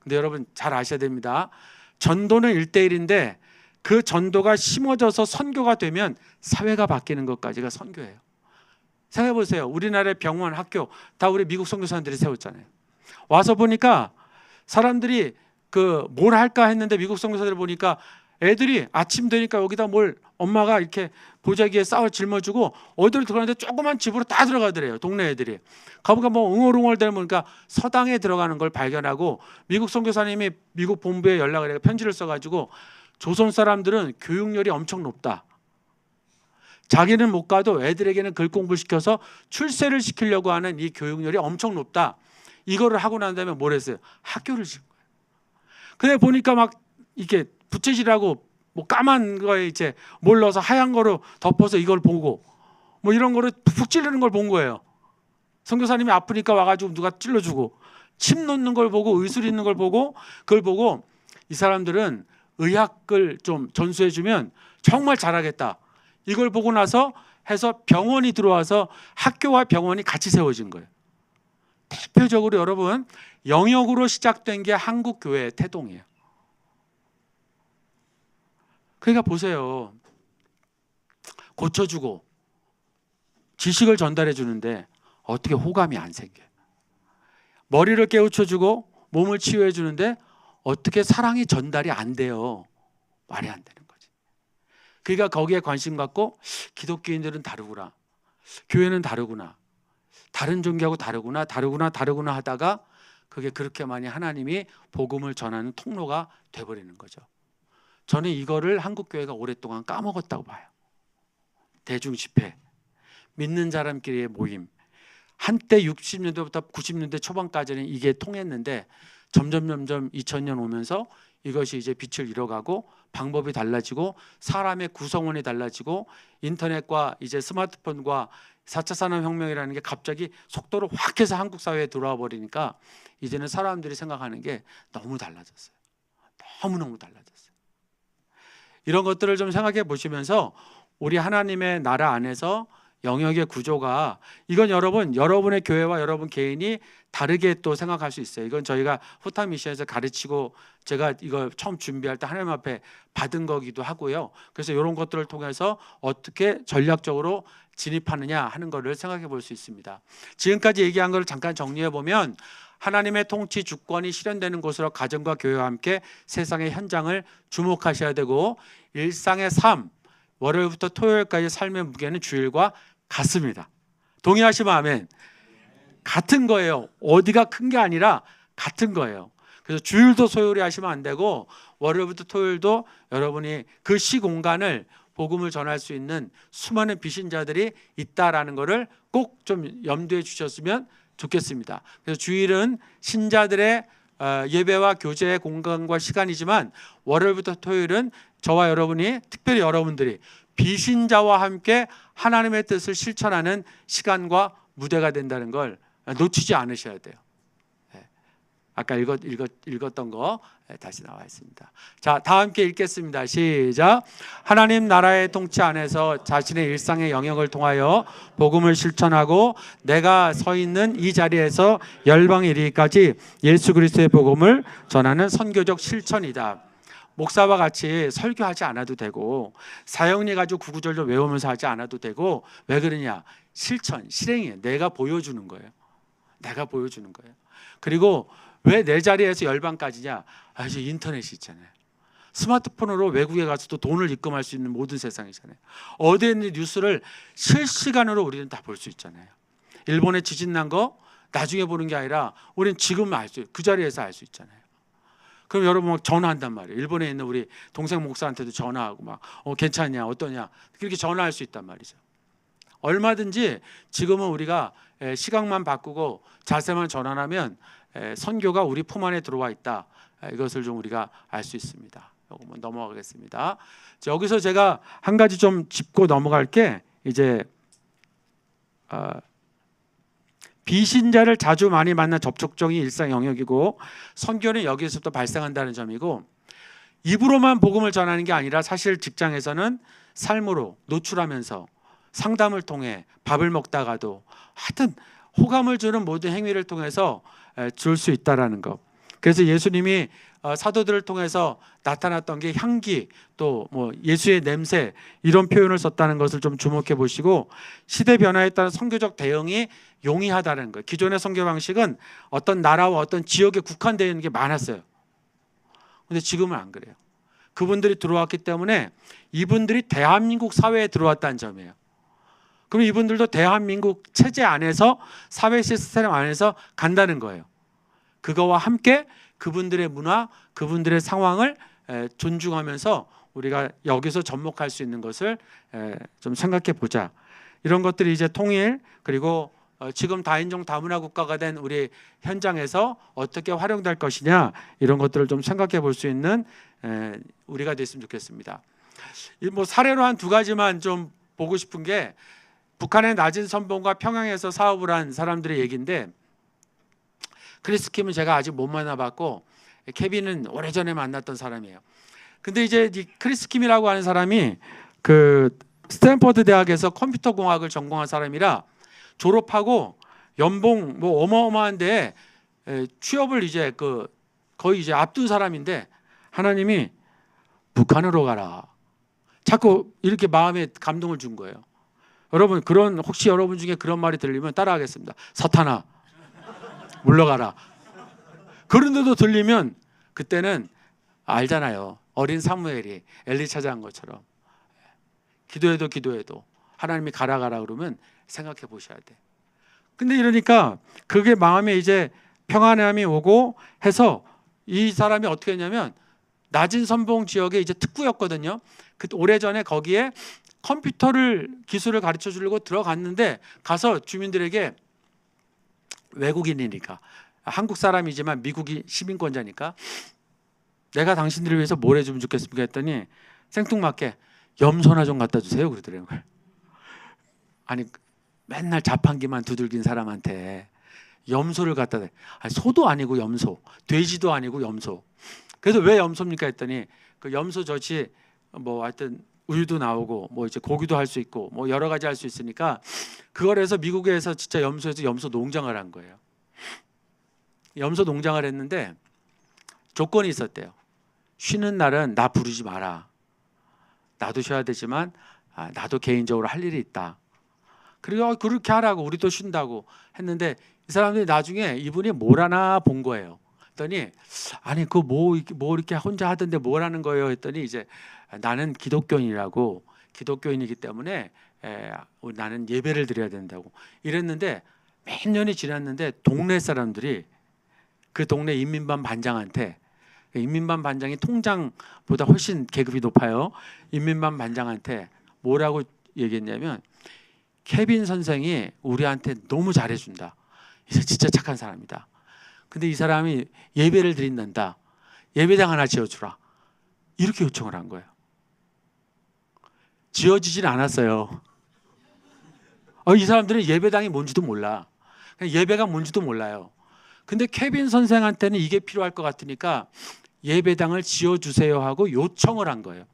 근데 여러분 잘 아셔야 됩니다. 전도는 1대1인데 그 전도가 심어져서 선교가 되면 사회가 바뀌는 것까지가 선교예요. 생각해 보세요. 우리나라의 병원, 학교 다 우리 미국 선교사님들이 세웠잖아요. 와서 보니까 사람들이 뭘 할까 했는데 미국 선교사들 보니까 애들이 아침 되니까 여기다 뭘 엄마가 이렇게 보자기에 쌀을 짊어주고 어디를 들어가는데 조그만 집으로 다 들어가더래요. 동네 애들이. 가보니까 뭐 웅얼웅얼 대보니까 서당에 들어가는 걸 발견하고 미국 선교사님이 미국 본부에 연락을 해서 편지를 써가지고 조선 사람들은 교육열이 엄청 높다. 자기는 못 가도 애들에게는 글 공부를 시켜서 출세를 시키려고 하는 이 교육열이 엄청 높다. 이거를 하고 난 다음에 뭘 했어요? 학교를 지은 거예요. 근데 보니까 막 이렇게 부채질하고 뭐 까만 거에 이제 뭘 넣어서 하얀 거로 덮어서 이걸 보고 뭐 이런 거를 푹 찌르는 걸 본 거예요. 선교사님이 아프니까 와가지고 누가 찔러주고 침 놓는 걸 보고 의술 있는 걸 보고 그걸 보고 이 사람들은 의학을 좀 전수해주면 정말 잘하겠다. 이걸 보고 나서 해서 병원이 들어와서 학교와 병원이 같이 세워진 거예요. 대표적으로 여러분 영역으로 시작된 게 한국 교회의 태동이에요. 그러니까 보세요. 고쳐주고 지식을 전달해 주는데 어떻게 호감이 안 생겨요? 머리를 깨우쳐주고 몸을 치유해 주는데 어떻게 사랑이 전달이 안 돼요? 말이 안 되는 거지. 그러니까 거기에 관심 갖고 기독교인들은 다르구나. 교회는 다르구나. 다른 종교하고 다르구나 하다가 그게 그렇게 많이 하나님이 복음을 전하는 통로가 돼버리는 거죠. 저는 이거를 한국교회가 오랫동안 까먹었다고 봐요. 대중 집회, 믿는 사람끼리의 모임. 한때 60년대부터 90년대 초반까지는 이게 통했는데 점점 2000년 오면서 이것이 이제 빛을 잃어가고 방법이 달라지고 사람의 구성원이 달라지고 인터넷과 이제 스마트폰과 4차 산업혁명이라는 게 갑자기 속도를 확 해서 한국 사회에 들어와 버리니까 이제는 사람들이 생각하는 게 너무 달라졌어요. 너무너무 달라졌어요. 이런 것들을 좀 생각해 보시면서 우리 하나님의 나라 안에서 영역의 구조가 이건 여러분의 교회와 여러분 개인이 다르게 또 생각할 수 있어요. 이건 저희가 후타 미션에서 가르치고 제가 이걸 처음 준비할 때 하나님 앞에 받은 거기도 하고요. 그래서 이런 것들을 통해서 어떻게 전략적으로 진입하느냐 하는 것을 생각해 볼 수 있습니다. 지금까지 얘기한 걸 잠깐 정리해 보면 하나님의 통치 주권이 실현되는 곳으로 가정과 교회와 함께 세상의 현장을 주목하셔야 되고 일상의 삶, 월요일부터 토요일까지 삶의 무게는 주일과 같습니다. 동의하시면 아멘. 같은 거예요. 어디가 큰 게 아니라 같은 거예요. 그래서 주일도 소홀히 하시면 안 되고 월요일부터 토요일도 여러분이 그 시공간을 복음을 전할 수 있는 수많은 비신자들이 있다라는 것을 꼭 좀 염두에 주셨으면 좋겠습니다. 그래서 주일은 신자들의 예배와 교제의 공간과 시간이지만 월요일부터 토요일은 저와 여러분이 특별히 여러분들이 비신자와 함께 하나님의 뜻을 실천하는 시간과 무대가 된다는 걸 놓치지 않으셔야 돼요. 아까 읽었던 거 다시 나와 있습니다. 자, 다 함께 읽겠습니다. 시작. 하나님 나라의 통치 안에서 자신의 일상의 영역을 통하여 복음을 실천하고 내가 서 있는 이 자리에서 열방에 이르기까지 예수 그리스도의 복음을 전하는 선교적 실천이다. 목사와 같이 설교하지 않아도 되고 사형리 가지고 구구절절 외우면서 하지 않아도 되고 왜 그러냐? 실천, 실행이에요. 내가 보여주는 거예요. 내가 보여주는 거예요. 그리고 왜 내 자리에서 열방까지냐? 이제 인터넷이 있잖아요. 스마트폰으로 외국에 가서도 돈을 입금할 수 있는 모든 세상이잖아요. 어디에 있는 뉴스를 실시간으로 우리는 다 볼 수 있잖아요. 일본에 지진 난 거 나중에 보는 게 아니라 우리는 지금 알 수 있어요. 그 자리에서 알 수 있잖아요. 그럼 여러분 막 전화한단 말이에요. 일본에 있는 우리 동생 목사한테도 전화하고 막 괜찮냐 어떠냐 그렇게 전화할 수 있단 말이죠. 얼마든지 지금은 우리가 시각만 바꾸고 자세만 전환하면 선교가 우리 품 안에 들어와 있다. 이것을 좀 우리가 알 수 있습니다. 요거 넘어가겠습니다. 여기서 제가 한 가지 좀 짚고 넘어갈 게 이제 비신자를 자주 많이 만난 접촉점이 일상 영역이고 선교는 여기에서부터 발생한다는 점이고, 입으로만 복음을 전하는 게 아니라 사실 직장에서는 삶으로 노출하면서 상담을 통해 밥을 먹다가도 하여튼 호감을 주는 모든 행위를 통해서 줄 수 있다라는 것. 그래서 예수님이 사도들을 통해서 나타났던 게 향기, 또 뭐 예수의 냄새, 이런 표현을 썼다는 것을 좀 주목해 보시고, 시대 변화에 따른 선교적 대응이 용이하다는 거예요. 기존의 선교 방식은 어떤 나라와 어떤 지역에 국한되어 있는 게 많았어요. 근데 지금은 안 그래요. 그분들이 들어왔기 때문에 이분들이 대한민국 사회에 들어왔다는 점이에요. 그럼 이분들도 대한민국 체제 안에서, 사회 시스템 안에서 간다는 거예요. 그거와 함께 그분들의 문화, 그분들의 상황을 존중하면서 우리가 여기서 접목할 수 있는 것을 좀 생각해 보자. 이런 것들이 이제 통일, 그리고 지금 다인종 다문화 국가가 된 우리 현장에서 어떻게 활용될 것이냐, 이런 것들을 좀 생각해 볼 수 있는 우리가 됐으면 좋겠습니다. 뭐 사례로 한 두 가지만 좀 보고 싶은 게, 북한의 낮은 선봉과 평양에서 사업을 한 사람들의 얘기인데, 크리스 킴은 제가 아직 못 만나봤고 케빈은 오래전에 만났던 사람이에요. 근데 이제 이 크리스 킴이라고 하는 사람이 그 스탠퍼드 대학에서 컴퓨터 공학을 전공한 사람이라 졸업하고 연봉 뭐 어마어마한데 취업을 이제 거의 이제 앞둔 사람인데, 하나님이 북한으로 가라, 자꾸 이렇게 마음에 감동을 준 거예요. 여러분, 혹시 여러분 중에 그런 말이 들리면 따라하겠습니다. 사탄아, 물러가라. 그런데도 들리면 그때는 알잖아요. 어린 사무엘이 엘리 찾아간 것처럼 기도해도 하나님이 가라 그러면 생각해 보셔야 돼. 근데 이러니까 그게 마음에 이제 평안함이 오고 해서 이 사람이 어떻게 했냐면, 낮은 선봉 지역에 이제 특구였거든요. 그 오래전에 거기에 컴퓨터를 기술을 가르쳐 주려고 들어갔는데, 가서 주민들에게, 외국인이니까 한국 사람이지만 미국이 시민권자니까, 내가 당신들을 위해서 뭘 해주면 좋겠습니까 했더니 생뚱맞게 염소나 좀 갖다 주세요 그러더라고요. 아니, 맨날 자판기만 두들긴 사람한테 염소를 갖다 대. 아니, 소도 아니고 염소, 돼지도 아니고 염소. 그래서 왜 염소입니까 했더니, 그 염소 젖이 뭐 하여튼 우유도 나오고 뭐 이제 고기도 할 수 있고 뭐 여러 가지 할 수 있으니까, 그걸 해서 미국에서 진짜 염소에서 염소 농장을 한 거예요. 염소 농장을 했는데 조건이 있었대요. 쉬는 날은 나 부르지 마라. 나도 쉬어야 되지만 나도 개인적으로 할 일이 있다. 그리고 그렇게 하라고, 우리도 쉰다고 했는데, 이 사람들이 나중에 이분이 뭘 하나 본 거예요. 했더니, 아니 그 뭐 이렇게 혼자 하던데 뭘 하는 거예요 했더니, 이제 나는 기독교인이라고, 기독교인이기 때문에 나는 예배를 드려야 된다고 이랬는데, 몇 년이 지났는데 동네 사람들이 그 동네 인민반 반장한테, 인민반 반장이 통장보다 훨씬 계급이 높아요. 인민반 반장한테 뭐라고 얘기했냐면, 케빈 선생이 우리한테 너무 잘해준다. 이제 진짜 착한 사람이다. 근데 이 사람이 예배를 드린단다. 예배당 하나 지어주라. 이렇게 요청을 한 거예요. 지어지진 않았어요. 이 사람들은 예배당이 뭔지도 몰라. 그냥 예배가 뭔지도 몰라요. 근데 케빈 선생한테는 이게 필요할 것 같으니까 예배당을 지어주세요 하고 요청을 한 거예요.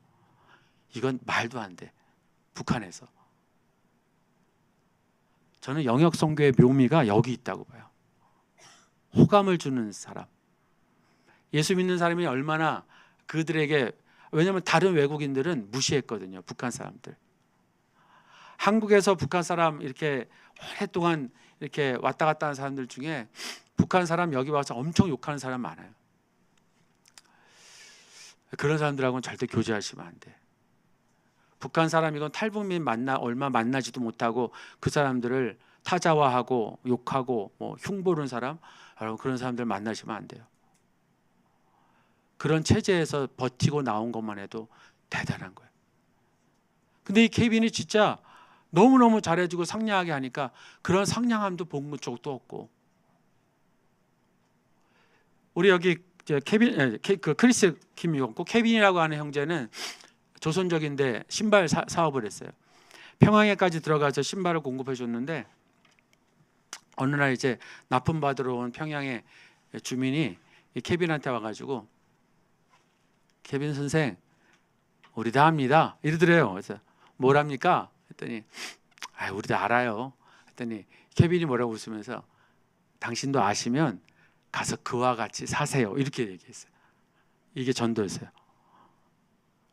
이건 말도 안 돼. 북한에서. 저는 영역 선교의 묘미가 여기 있다고 봐요. 호감을 주는 사람. 예수 믿는 사람이 얼마나 그들에게, 왜냐하면 다른 외국인들은 무시했거든요. 북한 사람들. 한국에서 북한 사람 이렇게 오랫동안 이렇게 왔다 갔다 하는 사람들 중에 북한 사람 여기 와서 엄청 욕하는 사람 많아요. 그런 사람들하고는 절대 교제하시면 안 돼. 북한 사람이건 탈북민 얼마 만나지도 못하고 그 사람들을 타자화하고 욕하고 뭐 흉보는 사람, 여러분 그런 사람들 만나시면 안 돼요. 그런 체제에서 버티고 나온 것만 해도 대단한 거예요. 근데 이 케빈이 진짜 너무너무 잘해주고 상냥하게 하니까 그런 상냥함도 본 적도 없고, 우리 여기 그 크리스 킴이었고, 케빈이라고 하는 형제는 조선족인데 신발 사업을 했어요. 평양에까지 들어가서 신발을 공급해 줬는데 어느 날 이제 납품 받으러 온 평양의 주민이 이 케빈한테 와가지고 케빈 선생 우리 다 합니다 이러더래요. 그래서 뭘 합니까? 했더니 우리 다 알아요. 했더니 케빈이 뭐라고 웃으면서 당신도 아시면 가서 그와 같이 사세요 이렇게 얘기했어요. 이게 전도였어요.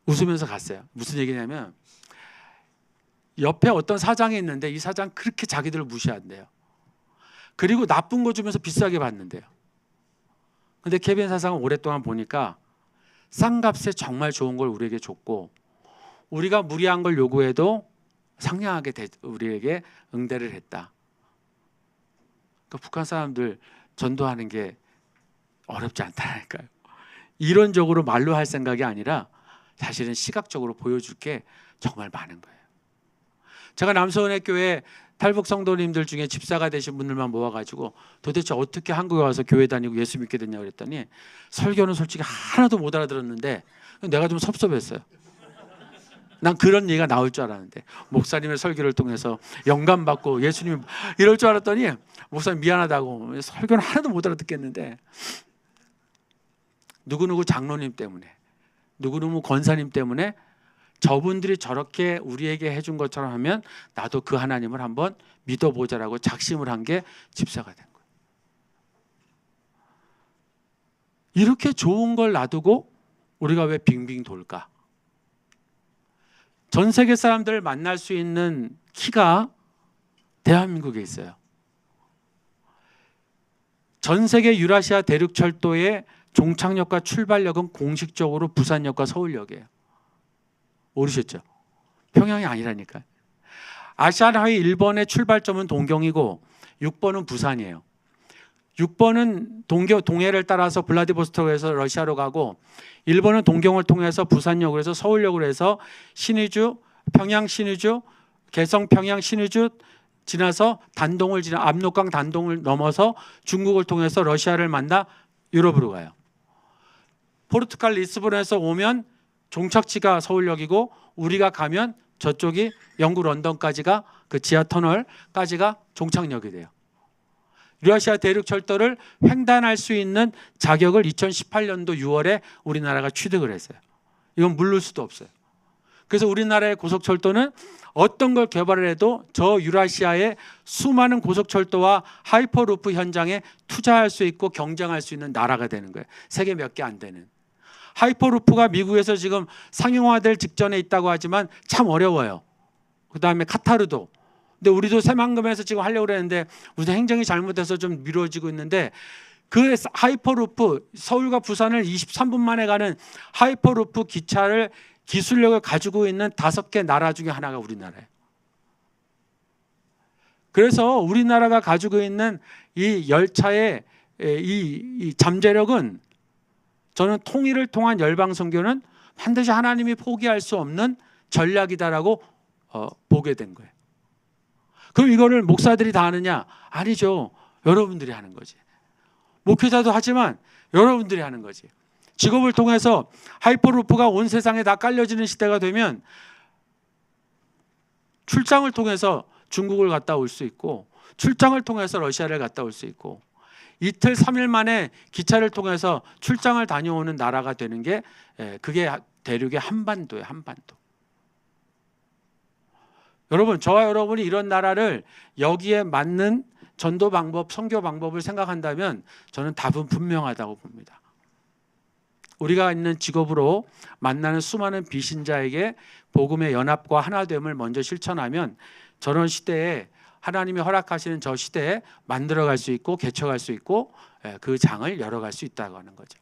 웃으면서 갔어요. 무슨 얘기냐면 옆에 어떤 사장이 있는데 이 사장 그렇게 자기들을 무시한대요. 그리고 나쁜 거 주면서 비싸게 받는데요. 근데 케빈 사장은 오랫동안 보니까 싼 값에 정말 좋은 걸 우리에게 줬고 우리가 무리한 걸 요구해도 상냥하게 우리에게 응대를 했다. 그러니까 북한 사람들 전도하는 게 어렵지 않다니까요. 이론적으로 말로 할 생각이 아니라 사실은 시각적으로 보여줄 게 정말 많은 거예요. 제가 남서원의 교회 탈북 성도님들 중에 집사가 되신 분들만 모아가지고 도대체 어떻게 한국에 와서 교회 다니고 예수 믿게 됐냐 그랬더니 설교는 솔직히 하나도 못 알아들었는데 내가 좀 섭섭했어요. 난 그런 얘기가 나올 줄 알았는데 목사님의 설교를 통해서 영감 받고 예수님 이럴 줄 알았더니 목사님 미안하다고 설교는 하나도 못 알아듣겠는데 누구누구 장로님 때문에 누구누구 권사님 때문에 저분들이 저렇게 우리에게 해준 것처럼 하면 나도 그 하나님을 한번 믿어보자라고 작심을 한 게 집사가 된 거예요. 이렇게 좋은 걸 놔두고 우리가 왜 빙빙 돌까? 전 세계 사람들을 만날 수 있는 키가 대한민국에 있어요. 전 세계 유라시아 대륙철도의 종착역과 출발역은 공식적으로 부산역과 서울역이에요. 모르셨죠? 평양이 아니라니까요. 아시아나의 1번의 출발점은 동경이고 6번은 부산이에요. 6번은 동해를 따라서 블라디보스토크에서 러시아로 가고 1번은 동경을 통해서 부산역으로 해서 서울역으로 해서 신의주, 평양 신의주, 개성 평양 신의주 지나서 단동을 지나 압록강 단동을 넘어서 중국을 통해서 러시아를 만나 유럽으로 가요. 포르투갈 리스본에서 오면 종착지가 서울역이고 우리가 가면 저쪽이 영국 런던까지가 그 지하 터널까지가 종착역이 돼요. 유라시아 대륙 철도를 횡단할 수 있는 자격을 2018년도 6월에 우리나라가 취득을 했어요. 이건 물를 수도 없어요. 그래서 우리나라의 고속철도는 어떤 걸 개발을 해도 저 유라시아의 수많은 고속철도와 하이퍼루프 현장에 투자할 수 있고 경쟁할 수 있는 나라가 되는 거예요. 세계 몇 개 안 되는. 하이퍼루프가 미국에서 지금 상용화될 직전에 있다고 하지만 참 어려워요. 그다음에 카타르도. 근데 우리도 새만금에서 지금 하려고 그랬는데 우리 행정이 잘못돼서 좀 미뤄지고 있는데 그 하이퍼루프 서울과 부산을 23분 만에 가는 하이퍼루프 기차를 기술력을 가지고 있는 5개 나라 중에 하나가 우리나라예요. 그래서 우리나라가 가지고 있는 이 열차의 이 잠재력은 저는 통일을 통한 열방선교는 반드시 하나님이 포기할 수 없는 전략이다라고 보게 된 거예요. 그럼 이거를 목사들이 다 하느냐? 아니죠. 여러분들이 하는 거지. 목회자도 하지만 여러분들이 하는 거지. 직업을 통해서 하이퍼루프가 온 세상에 다 깔려지는 시대가 되면 출장을 통해서 중국을 갔다 올 수 있고 출장을 통해서 러시아를 갔다 올 수 있고 이틀 3일 만에 기차를 통해서 출장을 다녀오는 나라가 되는 게 그게 대륙의 한반도예요. 한반도. 여러분, 저와 여러분이 이런 나라를 여기에 맞는 전도 방법, 선교 방법을 생각한다면 저는 답은 분명하다고 봅니다. 우리가 있는 직업으로 만나는 수많은 비신자에게 복음의 연합과 하나됨을 먼저 실천하면 저런 시대에 하나님이 허락하시는 저 시대에 만들어갈 수 있고 개척할 수 있고 그 장을 열어갈 수 있다고 하는 거죠.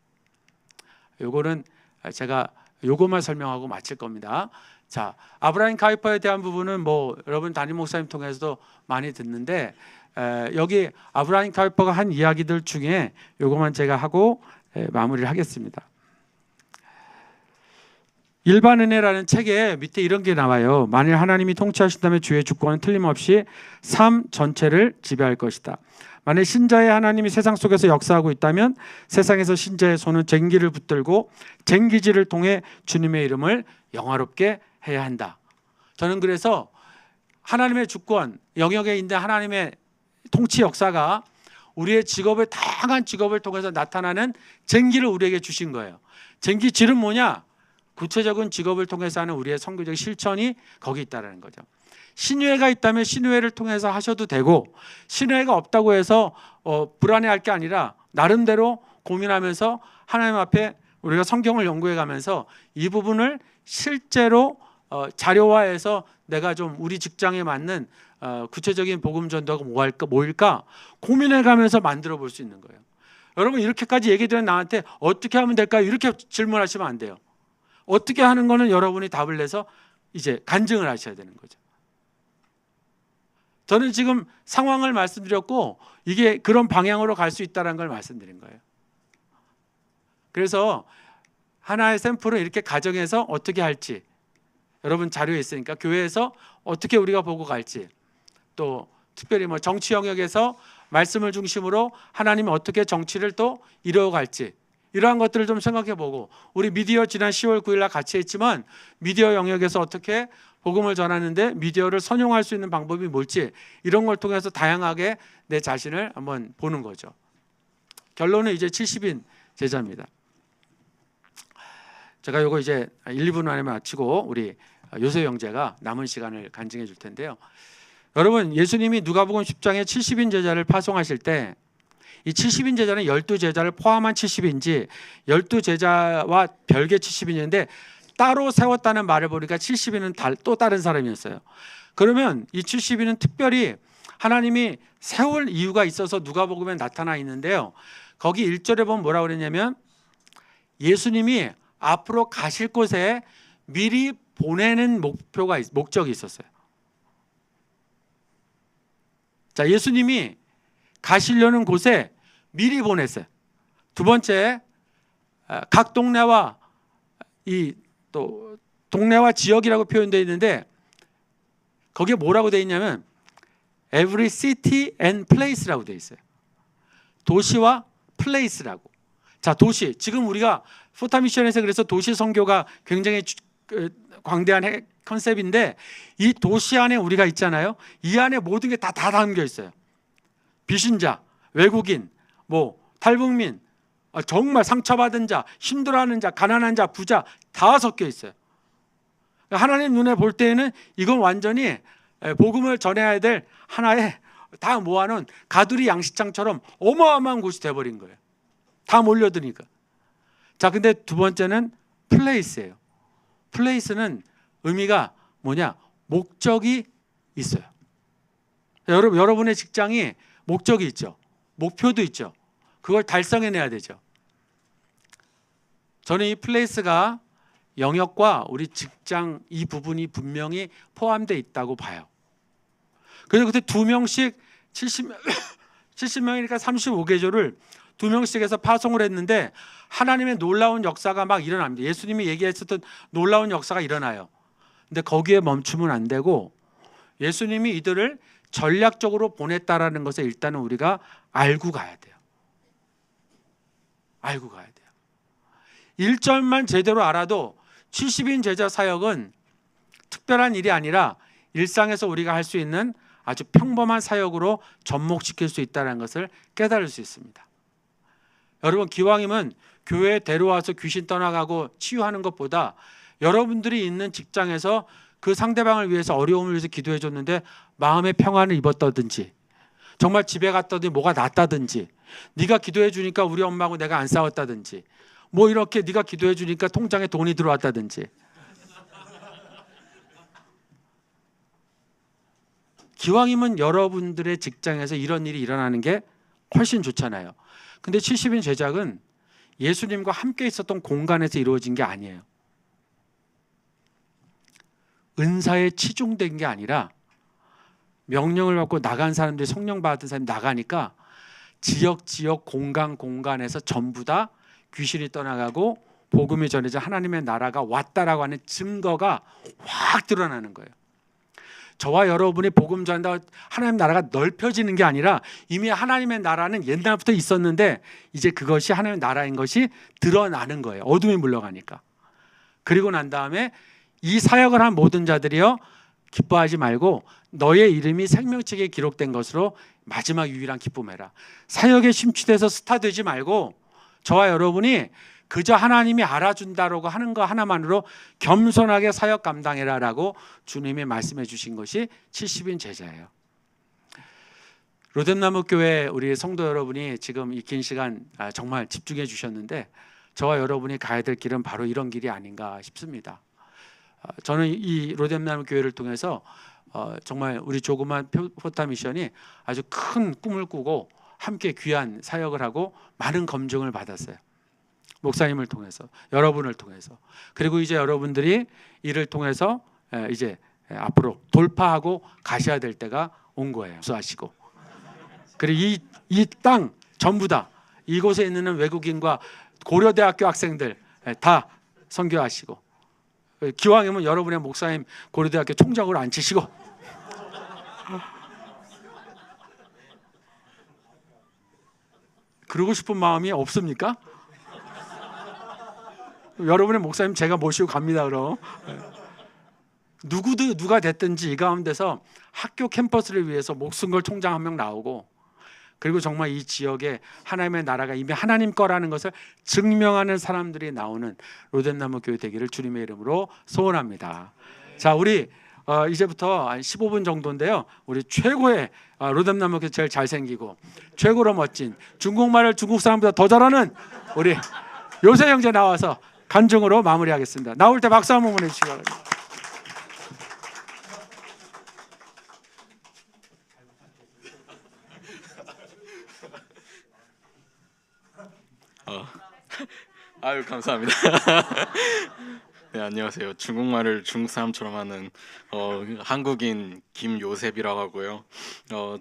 요거는 제가 요것만 설명하고 마칠 겁니다. 자, 아브라함 카이퍼에 대한 부분은 뭐 여러분 담임 목사님 통해서도 많이 듣는데 여기 아브라함 카이퍼가 한 이야기들 중에 요것만 제가 하고 마무리를 하겠습니다. 일반 은혜라는 책에 밑에 이런 게 나와요. 만일 하나님이 통치하신다면 주의 주권은 틀림없이 삶 전체를 지배할 것이다. 만일 신자의 하나님이 세상 속에서 역사하고 있다면 세상에서 신자의 손은 쟁기를 붙들고 쟁기질을 통해 주님의 이름을 영화롭게 해야 한다. 저는 그래서 하나님의 주권, 영역에 있는 하나님의 통치 역사가 우리의 직업을 다양한 직업을 통해서 나타나는 쟁기를 우리에게 주신 거예요. 쟁기질은 뭐냐? 구체적인 직업을 통해서 하는 우리의 선교적 실천이 거기 있다는 거죠. 신유회가 있다면 신유회를 통해서 하셔도 되고, 신유회가 없다고 해서 불안해할 게 아니라 나름대로 고민하면서 하나님 앞에 우리가 성경을 연구해 가면서 이 부분을 실제로 자료화해서 내가 좀 우리 직장에 맞는 구체적인 복음 전도가 뭐일까 고민해 가면서 만들어 볼 수 있는 거예요. 여러분, 이렇게까지 얘기 드린 나한테 어떻게 하면 될까요? 이렇게 질문하시면 안 돼요. 어떻게 하는 거는 여러분이 답을 내서 이제 간증을 하셔야 되는 거죠. 저는 지금 상황을 말씀드렸고 이게 그런 방향으로 갈 수 있다는 걸 말씀드린 거예요. 그래서 하나의 샘플은 이렇게 가정에서 어떻게 할지, 여러분 자료에 있으니까 교회에서 어떻게 우리가 보고 갈지, 또 특별히 뭐 정치 영역에서 말씀을 중심으로 하나님이 어떻게 정치를 또 이루어갈지, 이러한 것들을 좀 생각해보고, 우리 미디어 지난 10월 9일 날 같이 했지만 미디어 영역에서 어떻게 복음을 전하는데 미디어를 선용할 수 있는 방법이 뭘지, 이런 걸 통해서 다양하게 내 자신을 한번 보는 거죠. 결론은 이제 70인 제자입니다. 제가 이거 이제 1, 2분 안에 마치고 우리 요새 형제가 남은 시간을 간증해 줄 텐데요. 여러분, 예수님이 누가복음 10장에 70인 제자를 파송하실 때 이 70인 제자는 12제자를 포함한 70인지 12제자와 별개 70인인데 따로 세웠다는 말을 보니까 70인은 또 다른 사람이었어요. 그러면 이 70인은 특별히 하나님이 세울 이유가 있어서 누가복음에 나타나 있는데요. 거기 1절에 보면 뭐라고 그랬냐면 예수님이 앞으로 가실 곳에 미리 보내는 목적이 있었어요. 자, 예수님이 가시려는 곳에 미리 보냈어요. 두 번째, 각 동네와 또 동네와 지역이라고 표현되어 있는데 거기에 뭐라고 되어 있냐면 every city and place라고 되어 있어요. 도시와 place라고. 자, 도시. 지금 우리가 포타미션에서 그래서 도시 선교가 굉장히 광대한 컨셉인데 이 도시 안에 우리가 있잖아요. 이 안에 모든 게 다 담겨 있어요. 비신자, 외국인, 뭐 탈북민, 정말 상처받은 자, 힘들어하는 자, 가난한 자, 부자 다 섞여 있어요. 하나님 눈에 볼 때에는 이건 완전히 복음을 전해야 될 하나의 다 모아놓은 가두리 양식장처럼 어마어마한 곳이 돼버린 거예요. 다 몰려드니까. 자, 근데 두 번째는 플레이스예요. 플레이스는 의미가 뭐냐? 목적이 있어요. 여러분의 직장이 목적이 있죠. 목표도 있죠. 그걸 달성해내야 되죠. 저는 이 플레이스가 영역과 우리 직장 이 부분이 분명히 포함되어 있다고 봐요. 그래서 그때 2명씩 70명이니까 35개조를 2명씩 해서 파송을 했는데 하나님의 놀라운 역사가 막 일어납니다. 예수님이 얘기했었던 놀라운 역사가 일어나요. 근데 거기에 멈추면 안 되고 예수님이 이들을 전략적으로 보냈다라는 것을 일단은 우리가 알고 가야 돼요. 알고 가야 돼요. 1절만 제대로 알아도 70인 제자 사역은 특별한 일이 아니라 일상에서 우리가 할 수 있는 아주 평범한 사역으로 접목시킬 수 있다는 것을 깨달을 수 있습니다. 여러분, 기왕이면 교회에 데려와서 귀신 떠나가고 치유하는 것보다 여러분들이 있는 직장에서 그 상대방을 위해서 어려움을 위해서 기도해 줬는데 마음의 평안을 입었다든지 정말 집에 갔더니 뭐가 낫다든지 네가 기도해 주니까 우리 엄마하고 내가 안 싸웠다든지 뭐 이렇게 네가 기도해 주니까 통장에 돈이 들어왔다든지 기왕이면 여러분들의 직장에서 이런 일이 일어나는 게 훨씬 좋잖아요. 근데 70인 제작은 예수님과 함께 있었던 공간에서 이루어진 게 아니에요. 은사에 치중된 게 아니라 명령을 받고 나간 사람들이 성령 받은 사람이 나가니까 지역 공간에서 전부 다 귀신이 떠나가고 복음이 전해져 하나님의 나라가 왔다라고 하는 증거가 확 드러나는 거예요. 저와 여러분이 복음 전한다고 하나님 나라가 넓혀지는 게 아니라 이미 하나님의 나라는 옛날부터 있었는데 이제 그것이 하나님의 나라인 것이 드러나는 거예요. 어둠이 물러가니까. 그리고 난 다음에 이 사역을 한 모든 자들이요 기뻐하지 말고 너의 이름이 생명책에 기록된 것으로 마지막 유일한 기쁨해라. 사역에 심취돼서 스타 되지 말고 저와 여러분이 그저 하나님이 알아준다라고 하는 거 하나만으로 겸손하게 사역 감당해라라고 주님이 말씀해 주신 것이 70인 제자예요. 로뎀나무 교회 우리 성도 여러분이 지금 이 긴 시간 정말 집중해 주셨는데 저와 여러분이 가야 될 길은 바로 이런 길이 아닌가 싶습니다. 저는 이 로뎀나무 교회를 통해서 정말 우리 조그만 포타 미션이 아주 큰 꿈을 꾸고 함께 귀한 사역을 하고 많은 검증을 받았어요. 목사님을 통해서, 여러분을 통해서. 그리고 이제 여러분들이 이를 통해서 이제 앞으로 돌파하고 가셔야 될 때가 온 거예요. 수하시고. 그리고 이 땅 전부 다 이곳에 있는 외국인과 고려대학교 학생들 다 선교하시고, 기왕이면 여러분의 목사님 고려대학교 총장으로 앉히시고, 그러고 싶은 마음이 없습니까? 여러분의 목사님 제가 모시고 갑니다. 그럼 누가 됐든지 이 가운데서 학교 캠퍼스를 위해서 목숨 걸 총장 한 명 나오고, 그리고 정말 이 지역에 하나님의 나라가 이미 하나님 거라는 것을 증명하는 사람들이 나오는 로뎀나무 교회 되기를 주님의 이름으로 소원합니다. 자, 우리 이제부터 한 15분 정도인데요. 우리 최고의 로뎀나무 교회 제일 잘생기고 최고로 멋진 중국말을 중국 사람보다 더 잘하는 우리 요새 형제 나와서 간증으로 마무리하겠습니다. 나올 때 박수 한번 보내주시기 바랍니다. 아유 감사합니다. 네 안녕하세요. 중국말을 중국 사람처럼 하는 한국인 김요셉이라고 하고요.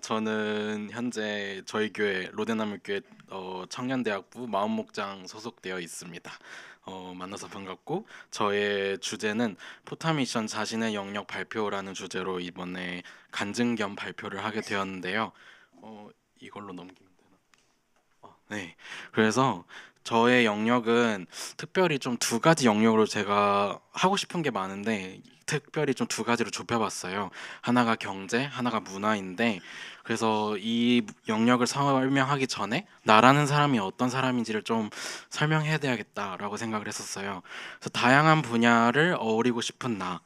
저는 현재 저희 교회 로뎀나무 교회 청년대학부 마음목장 소속되어 있습니다. 만나서 반갑고, 저의 주제는 포타미션 자신의 영역 발표라는 주제로 이번에 간증 겸 발표를 하게 되었는데요. 이걸로 넘기면 되나? 네. 그래서 저의 영역은 특별히 좀 두 가지 영역으로 제가 하고 싶은 게 많은데 특별히 좀 두 가지로 좁혀봤어요. 하나가 경제, 하나가 문화인데, 그래서 이 영역을 설명하기 전에 나라는 사람이 어떤 사람인지를 좀 설명해야 되겠다라고 생각을 했었어요. 그래서 다양한 분야를 어우리고 싶은 나.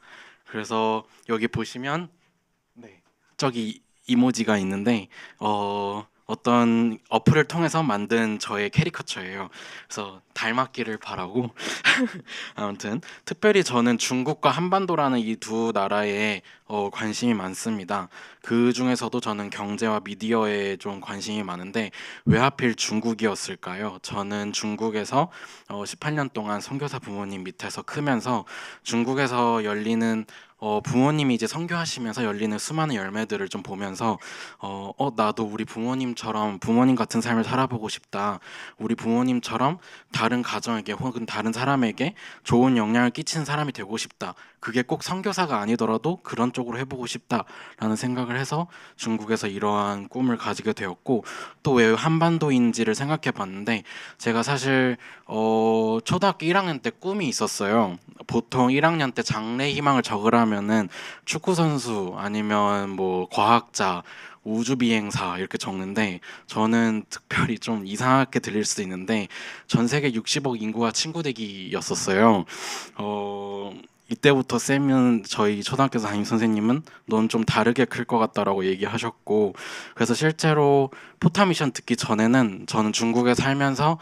그래서 여기 보시면 저기 이모지가 있는데 어떤 어플을 통해서 만든 저의 캐리커처예요. 그래서 닮았기를 바라고 아무튼 특별히 저는 중국과 한반도라는 이 두 나라에 관심이 많습니다. 그 중에서도 저는 경제와 미디어에 좀 관심이 많은데 왜 하필 중국이었을까요? 저는 중국에서 18년 동안 선교사 부모님 밑에서 크면서 중국에서 열리는 부모님이 이제 선교하시면서 열리는 수많은 열매들을 좀 보면서 나도 우리 부모님처럼 부모님 같은 삶을 살아보고 싶다. 우리 부모님처럼 다른 가정에게 혹은 다른 사람에게 좋은 영향을 끼치는 사람이 되고 싶다. 그게 꼭 선교사가 아니더라도 그런 쪽으로 해보고 싶다라는 생각을 해서 중국에서 이러한 꿈을 가지게 되었고, 또 왜 한반도인지를 생각해 봤는데 제가 사실 초등학교 1학년 때 꿈이 있었어요. 보통 1학년 때 장래 희망을 적으라면은 축구 선수 아니면 뭐 과학자, 우주 비행사 이렇게 적는데 저는 특별히 좀 이상하게 들릴 수도 있는데 전 세계 60억 인구와 친구 되기였었어요. 이때부터 쌤은 저희 초등학교 담임 선생님은 넌 좀 다르게 클 것 같다라고 얘기하셨고, 그래서 실제로 포타미션 듣기 전에는 저는 중국에 살면서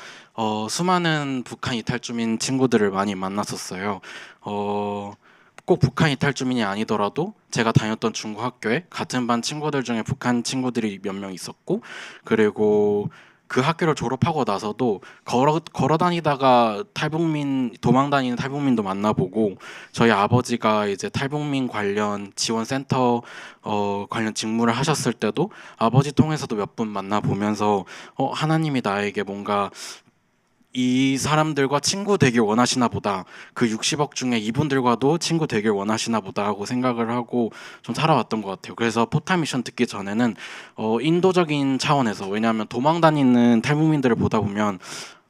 수많은 북한 이탈주민 친구들을 많이 만났었어요. 꼭 북한 이탈주민이 아니더라도 제가 다녔던 중국 학교에 같은 반 친구들 중에 북한 친구들이 몇 명 있었고, 그리고 그 학교를 졸업하고 나서도 걸어 다니다가 도망 다니는 탈북민도 만나보고, 저희 아버지가 이제 탈북민 관련 지원센터 관련 직무를 하셨을 때도 아버지 통해서도 몇 분 만나보면서 하나님이 나에게 뭔가 이 사람들과 친구 되길 원하시나 보다, 그 60억 중에 이분들과도 친구 되길 원하시나 보다 하고 생각을 하고 좀 살아왔던 것 같아요. 그래서 포타미션 듣기 전에는 인도적인 차원에서, 왜냐하면 도망 다니는 탈북민들을 보다 보면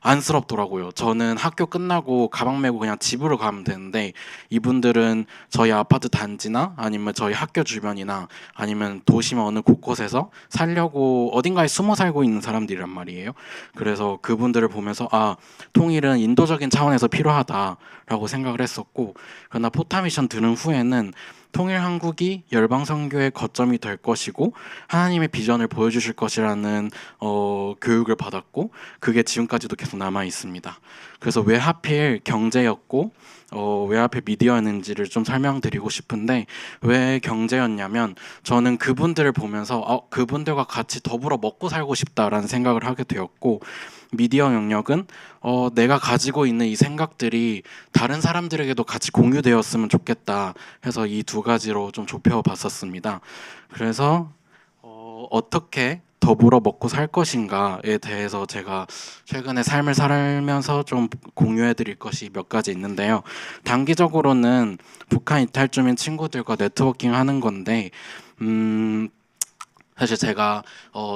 안쓰럽더라고요. 저는 학교 끝나고 가방 메고 그냥 집으로 가면 되는데 이분들은 저희 아파트 단지나 아니면 저희 학교 주변이나 아니면 도심 어느 곳곳에서 살려고 어딘가에 숨어 살고 있는 사람들이란 말이에요. 그래서 그분들을 보면서 아, 통일은 인도적인 차원에서 필요하다라고 생각을 했었고, 그러나 포타미션 들은 후에는 통일 한국이 열방 선교의 거점이 될 것이고 하나님의 비전을 보여주실 것이라는 교육을 받았고, 그게 지금까지도 계속 남아 있습니다. 그래서 왜 하필 경제였고 왜 하필 미디어였는지를 좀 설명드리고 싶은데, 왜 경제였냐면 저는 그분들을 보면서 그분들과 같이 더불어 먹고 살고 싶다라는 생각을 하게 되었고, 미디어 영역은 내가 가지고 있는 이 생각들이 다른 사람들에게도 같이 공유되었으면 좋겠다 해서 이 두 가지로 좀 좁혀봤었습니다. 그래서 어떻게 더불어 먹고 살 것인가에 대해서 제가 최근에 삶을 살면서 좀 공유해 드릴 것이 몇 가지 있는데요. 단기적으로는 북한 이탈 중인 친구들과 네트워킹 하는 건데, 사실 제가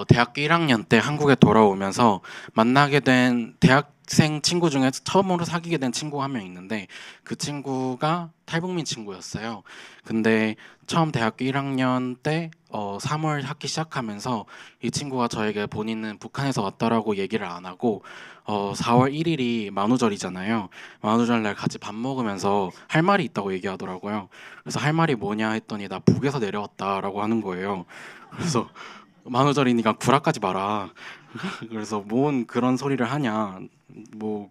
대학교 1학년 때 한국에 돌아오면서 만나게 된 대학생 친구 중에 처음으로 사귀게 된 친구가 한 명 있는데, 그 친구가 탈북민 친구였어요. 근데 처음 대학교 1학년 때 3월 학기 시작하면서 이 친구가 저에게 본인은 북한에서 왔다라고 얘기를 안 하고 4월 1일이 만우절이잖아요. 만우절 날 같이 밥 먹으면서 할 말이 있다고 얘기하더라고요. 그래서 할 말이 뭐냐 했더니 나 북에서 내려왔다라고 하는 거예요. 그래서 만우절이니까 구라까지 마라. 그래서 뭔 그런 소리를 하냐. 뭐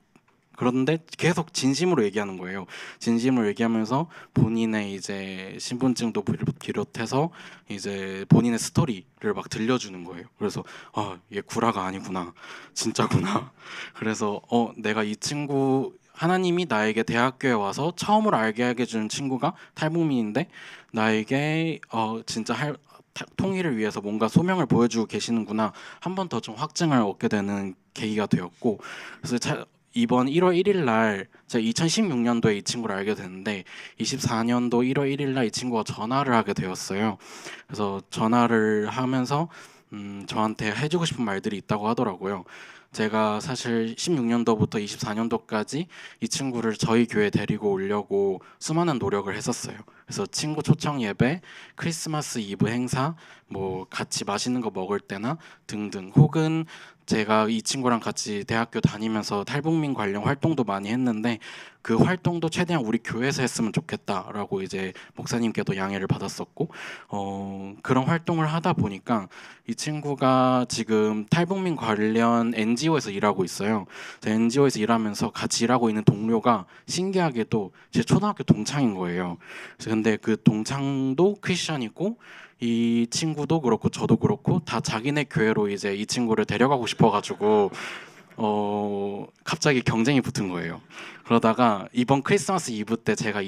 그런데 계속 진심으로 얘기하는 거예요. 진심으로 얘기하면서 본인의 이제 신분증도 비롯해서 이제 본인의 스토리를 막 들려주는 거예요. 그래서 얘 구라가 아니구나, 진짜구나. 그래서 내가 이 친구, 하나님이 나에게 대학교에 와서 처음으로 알게 하게 준 친구가 탈북민인데 나에게 진짜 통일을 위해서 뭔가 소명을 보여주고 계시는구나, 한 번 더 좀 확증을 얻게 되는 계기가 되었고, 그래서 이번 1월 1일 날 제가 2016년도에 이 친구를 알게 됐는데 24년도 1월 1일 날 이 친구가 전화를 하게 되었어요. 그래서 전화를 하면서 저한테 해주고 싶은 말들이 있다고 하더라고요. 제가 사실 16년도부터 24년도까지 이 친구를 저희 교회에 데리고 오려고 수많은 노력을 했었어요. 그래서 친구 초청 예배, 크리스마스 이브 행사, 뭐 같이 맛있는 거 먹을 때나 등등, 혹은 제가 이 친구랑 같이 대학교 다니면서 탈북민 관련 활동도 많이 했는데 그 활동도 최대한 우리 교회에서 했으면 좋겠다라고 이제 목사님께도 양해를 받았었고, 그런 활동을 하다 보니까 이 친구가 지금 탈북민 관련 NGO에서 일하고 있어요. NGO에서 일하면서 같이 일하고 있는 동료가 신기하게도 제 초등학교 동창인 거예요. 그래서 근데 그 동창도 크리스천이고 이 친구도 그렇고 저도 그렇고 다 자기네 교회로 이제 이 친구를 데려가고 싶어가지고 갑자기 경쟁이 붙은 거예요. 그러다가 이번 크리스마스 이브 때 제가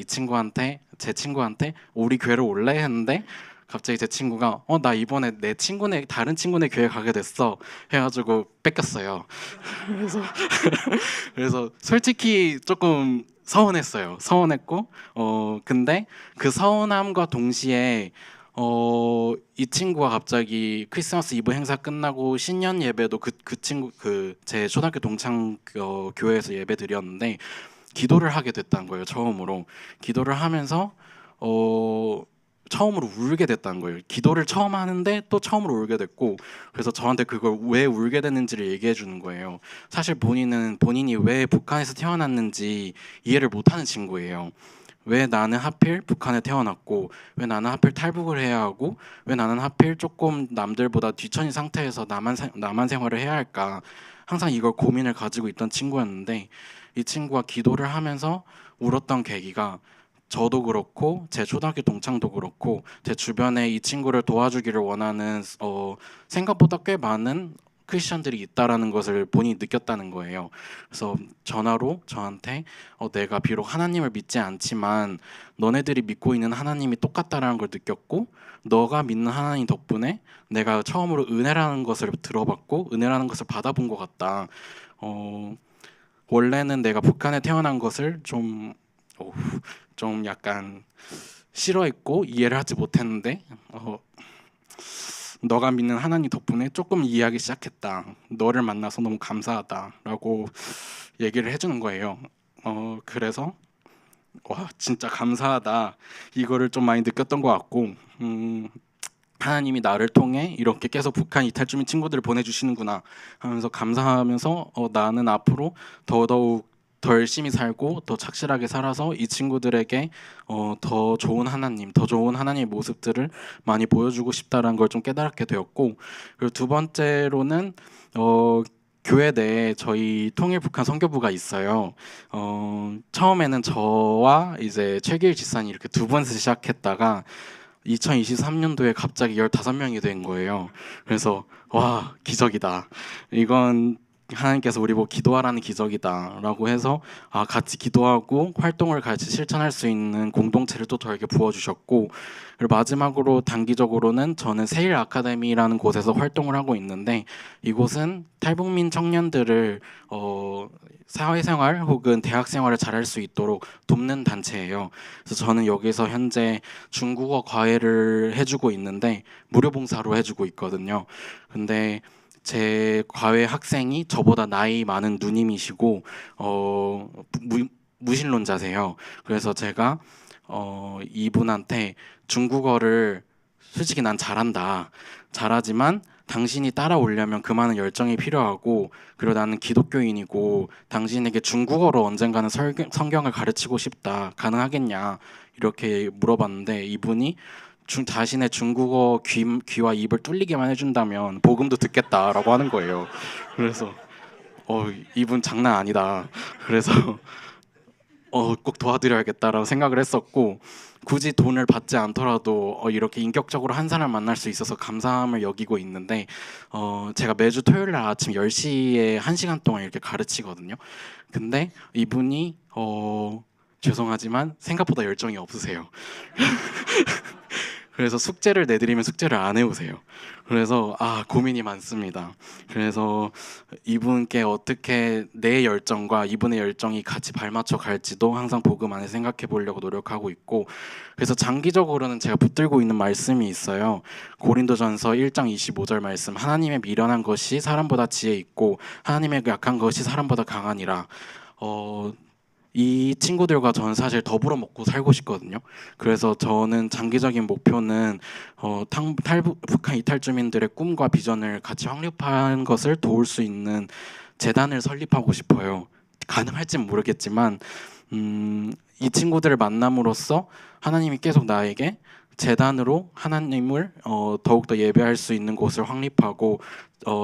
제 친구한테 우리 교회로 올래 했는데 갑자기 제 친구가 나 이번에 다른 친구네 교회 가게 됐어 해가지고 뺏겼어요. 그래서 그래서 솔직히 조금 서운했고, 근데 그 서운함과 동시에 이 친구가 갑자기 크리스마스 이브 행사 끝나고 신년 예배도 그 친구, 제 초등학교 동창 교회에서 예배 드렸는데 기도를 하게 됐다는 거예요. 처음으로 기도를 하면서 처음으로 울게 됐다는 거예요. 기도를 처음 하는데 또 처음으로 울게 됐고, 그래서 저한테 그걸 왜 울게 됐는지를 얘기해 주는 거예요. 사실 본인이 왜 북한에서 태어났는지 이해를 못하는 친구예요. 왜 나는 하필 북한에 태어났고, 왜 나는 하필 탈북을 해야 하고, 왜 나는 하필 조금 남들보다 뒤처진 상태에서 남한 생활을 해야 할까, 항상 이걸 고민을 가지고 있던 친구였는데, 이 친구가 기도를 하면서 울었던 계기가, 저도 그렇고 제 초등학교 동창도 그렇고 제 주변에 이 친구를 도와주기를 원하는 생각보다 꽤 많은 크리스천들이 있다라는 것을 본인이 느꼈다는 거예요. 그래서 전화로 저한테 내가 비록 하나님을 믿지 않지만 너네들이 믿고 있는 하나님이 똑같다라는 걸 느꼈고, 너가 믿는 하나님 덕분에 내가 처음으로 은혜라는 것을 들어봤고 은혜라는 것을 받아본 것 같다. 원래는 내가 북한에 태어난 것을 좀 약간 싫어했고 이해를 하지 못했는데 너가 믿는 하나님 덕분에 조금 이해하기 시작했다. 너를 만나서 너무 감사하다라고 얘기를 해주는 거예요. 그래서 와 진짜 감사하다 이거를 좀 많이 느꼈던 것 같고 하나님이 나를 통해 이렇게 계속 북한 이탈 주민 친구들을 보내주시는구나 하면서 감사하면서 나는 앞으로 더더욱 더 열심히 살고 더 착실하게 살아서 이 친구들에게 더 좋은 하나님, 더 좋은 하나님의 모습들을 많이 보여주고 싶다라는 걸 좀 깨달게 되었고, 그리고 두 번째로는 교회 내에 저희 통일 북한 선교부가 있어요. 처음에는 저와 이제 최길 지사님 이렇게 두 분에서 시작했다가 2023년도에 갑자기 15명이 된 거예요. 그래서 와 기적이다. 이건 하나님께서 우리 보고 기도하라는 기적이다라고 해서 같이 기도하고 활동을 같이 실천할 수 있는 공동체를 또 저에게 부어주셨고, 그리고 마지막으로 단기적으로는 저는 세일 아카데미라는 곳에서 활동을 하고 있는데 이곳은 탈북민 청년들을 사회생활 혹은 대학생활을 잘할 수 있도록 돕는 단체예요. 그래서 저는 여기서 현재 중국어 과외를 해주고 있는데 무료 봉사로 해주고 있거든요. 근데 제 과외 학생이 저보다 나이 많은 누님이시고 무신론자세요. 그래서 제가 이분한테 중국어를 솔직히 난 잘하지만 당신이 따라오려면 그 많은 열정이 필요하고, 그리고 나는 기독교인이고 당신에게 중국어로 언젠가는 성경을 가르치고 싶다. 가능하겠냐? 이렇게 물어봤는데 이분이 자신의 중국어 귀와 입을 뚫리게만 해준다면 복음도 듣겠다라고 하는 거예요. 그래서 이분 장난 아니다. 그래서 꼭 도와드려야겠다라고 생각을 했었고, 굳이 돈을 받지 않더라도 이렇게 인격적으로 한 사람 만날 수 있어서 감사함을 여기고 있는데, 제가 매주 토요일 날 아침 10시에 1시간 동안 이렇게 가르치거든요. 근데 이분이 죄송하지만 생각보다 열정이 없으세요. 그래서 숙제를 내드리면 숙제를 안 해오세요. 그래서 고민이 많습니다. 그래서 이분께 어떻게 내 열정과 이분의 열정이 같이 발맞춰 갈지도 항상 복음 안에 생각해 보려고 노력하고 있고, 그래서 장기적으로는 제가 붙들고 있는 말씀이 있어요. 고린도전서 1장 25절 말씀, 하나님의 미련한 것이 사람보다 지혜 있고 하나님의 약한 것이 사람보다 강하니라. 이 친구들과 저는 사실 더불어 먹고 살고 싶거든요. 그래서 저는 장기적인 목표는 북한 이탈 주민들의 꿈과 비전을 같이 확립하는 것을 도울 수 있는 재단을 설립하고 싶어요. 가능할진 모르겠지만 이 친구들을 만남으로써 하나님이 계속 나에게 재단으로 하나님을 더욱더 예배할 수 있는 곳을 확립하고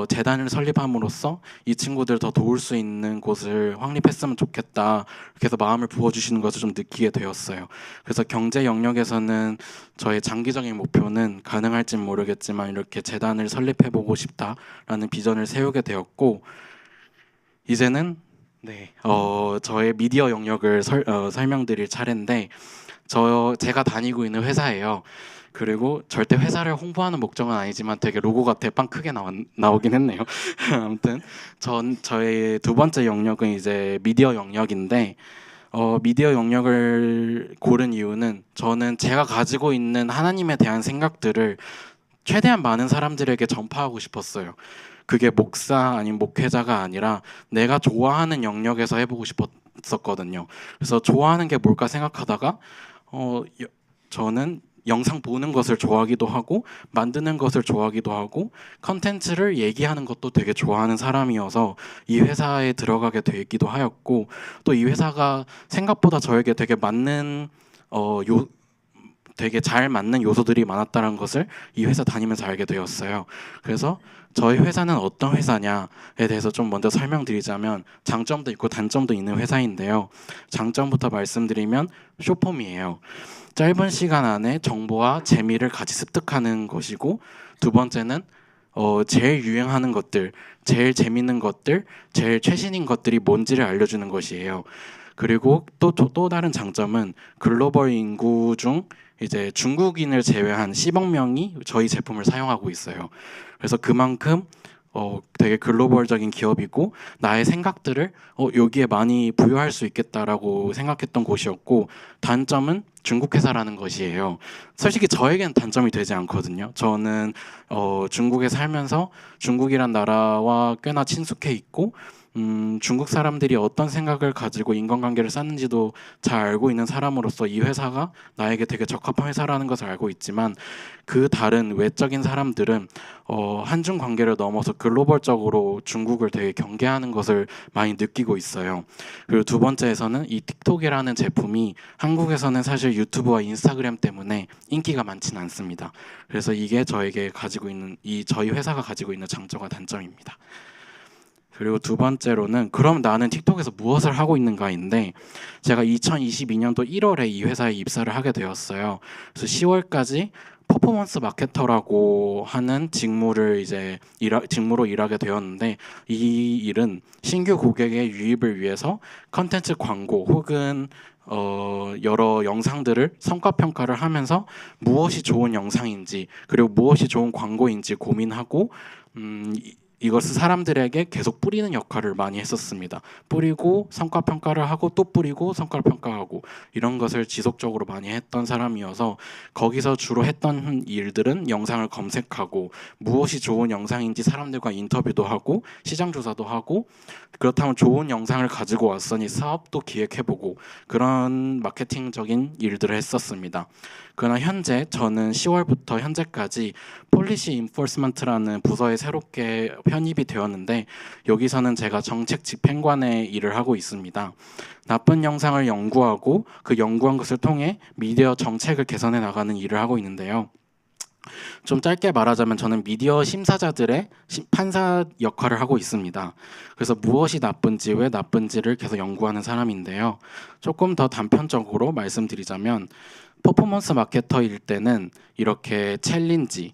재단을 설립함으로써 이 친구들을 더 도울 수 있는 곳을 확립했으면 좋겠다. 이렇게 해서 마음을 부어주시는 것을 좀 느끼게 되었어요. 그래서 경제 영역에서는 저의 장기적인 목표는 가능할진 모르겠지만 이렇게 재단을 설립해보고 싶다라는 비전을 세우게 되었고, 이제는 저의 미디어 영역을 설명드릴 차례인데, 제가 다니고 있는 회사예요. 그리고 절대 회사를 홍보하는 목적은 아니지만 되게 로고가 대빵 크게 나오긴 했네요. 아무튼 저의 두 번째 영역은 이제 미디어 영역인데, 미디어 영역을 고른 이유는 저는 제가 가지고 있는 하나님에 대한 생각들을 최대한 많은 사람들에게 전파하고 싶었어요. 그게 목사 아닌 목회자가 아니라 내가 좋아하는 영역에서 해보고 싶었거든요. 그래서 좋아하는 게 뭘까 생각하다가 저는 영상 보는 것을 좋아하기도 하고 만드는 것을 좋아하기도 하고 컨텐츠를 얘기하는 것도 되게 좋아하는 사람이어서 이 회사에 들어가게 되기도 하였고, 또 이 회사가 생각보다 저에게 되게 되게 잘 맞는 요소들이 많았다는 것을 이 회사 다니면서 알게 되었어요. 그래서 저희 회사는 어떤 회사냐에 대해서 좀 먼저 설명드리자면, 장점도 있고 단점도 있는 회사인데요. 장점부터 말씀드리면 쇼폼이에요. 짧은 시간 안에 정보와 재미를 같이 습득하는 것이고, 두 번째는 제일 유행하는 것들, 제일 재밌는 것들, 제일 최신인 것들이 뭔지를 알려주는 것이에요. 그리고 또 다른 장점은 글로벌 인구 중 이제 중국인을 제외한 10억 명이 저희 제품을 사용하고 있어요. 그래서 그만큼 되게 글로벌적인 기업이고 나의 생각들을 여기에 많이 부여할 수 있겠다라고 생각했던 곳이었고, 단점은 중국 회사라는 것이에요. 솔직히 저에겐 단점이 되지 않거든요. 저는 중국에 살면서 중국이란 나라와 꽤나 친숙해 있고, 중국 사람들이 어떤 생각을 가지고 인간관계를 쌓는지도 잘 알고 있는 사람으로서 이 회사가 나에게 되게 적합한 회사라는 것을 알고 있지만, 그 다른 외적인 사람들은 한중 관계를 넘어서 글로벌적으로 중국을 되게 경계하는 것을 많이 느끼고 있어요. 그리고 두 번째에서는 이 틱톡이라는 제품이 한국에서는 사실 유튜브와 인스타그램 때문에 인기가 많지는 않습니다. 그래서 이게 저에게 가지고 있는 저희 회사가 가지고 있는 장점과 단점입니다. 그리고 두 번째로는 그럼 나는 틱톡에서 무엇을 하고 있는가인데, 제가 2022년도 1월에 이 회사에 입사를 하게 되었어요. 그래서 10월까지 퍼포먼스 마케터라고 하는 직무로 일하게 되었는데, 이 일은 신규 고객의 유입을 위해서 컨텐츠 광고 혹은 여러 영상들을 성과 평가를 하면서 무엇이 좋은 영상인지 그리고 무엇이 좋은 광고인지 고민하고 이것을 사람들에게 계속 뿌리는 역할을 많이 했었습니다. 뿌리고 성과 평가를 하고 또 뿌리고 성과 평가하고 이런 것을 지속적으로 많이 했던 사람이어서, 거기서 주로 했던 일들은 영상을 검색하고 무엇이 좋은 영상인지 사람들과 인터뷰도 하고 시장 조사도 하고, 그렇다면 좋은 영상을 가지고 왔으니 사업도 기획해보고 그런 마케팅적인 일들을 했었습니다. 그러나 현재 저는 10월부터 현재까지 폴리시 인포스먼트라는 부서에 새롭게 편입이 되었는데, 여기서는 제가 정책 집행관의 일을 하고 있습니다. 나쁜 영상을 연구하고 그 연구한 것을 통해 미디어 정책을 개선해 나가는 일을 하고 있는데요. 좀 짧게 말하자면 저는 미디어 심사자들의 판사 역할을 하고 있습니다. 그래서 무엇이 나쁜지 왜 나쁜지를 계속 연구하는 사람인데요. 조금 더 단편적으로 말씀드리자면, 퍼포먼스 마케터일 때는 이렇게 챌린지,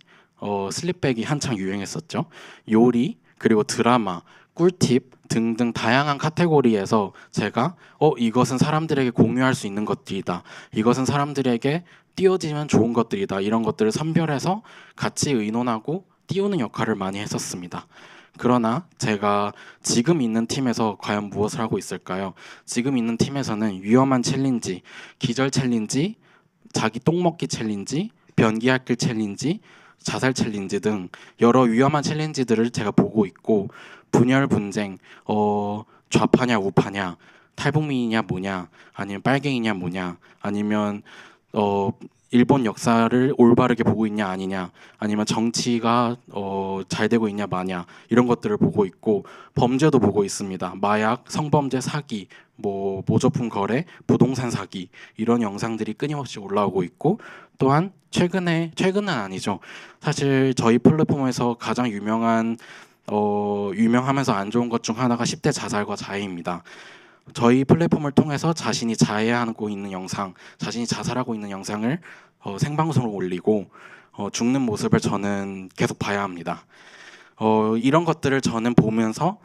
슬립백이 한창 유행했었죠. 요리, 그리고 드라마, 꿀팁 등등 다양한 카테고리에서 제가 이것은 사람들에게 공유할 수 있는 것들이다, 이것은 사람들에게 띄워지면 좋은 것들이다, 이런 것들을 선별해서 같이 의논하고 띄우는 역할을 많이 했었습니다. 그러나 제가 지금 있는 팀에서 과연 무엇을 하고 있을까요? 지금 있는 팀에서는 위험한 챌린지, 기절 챌린지, 자기 똥 먹기 챌린지, 변기핥기 챌린지, 자살 챌린지 등 여러 위험한 챌린지들을 제가 보고 있고, 분열 분쟁, 좌파냐 우파냐, 탈북민이냐 뭐냐, 아니면 빨갱이냐 뭐냐, 아니면 일본 역사를 올바르게 보고 있냐 아니냐, 아니면 정치가 잘 되고 있냐 마냐, 이런 것들을 보고 있고, 범죄도 보고 있습니다. 마약, 성범죄, 사기, 모조품 거래, 부동산 사기, 이런 영상들이 끊임없이 올라오고 있고, 또한 최근은 아니죠. 사실 저희 플랫폼에서 가장 유명하면서 안 좋은 것 중 하나가 10대 자살과 자해입니다. 저희 플랫폼을 통해서 자신이 자해하고 있는 영상, 자신이 자살하고 있는 영상을 생방송으로 올리고 죽는 모습을 저는 계속 봐야 합니다. 이런 것들을 저는 보면서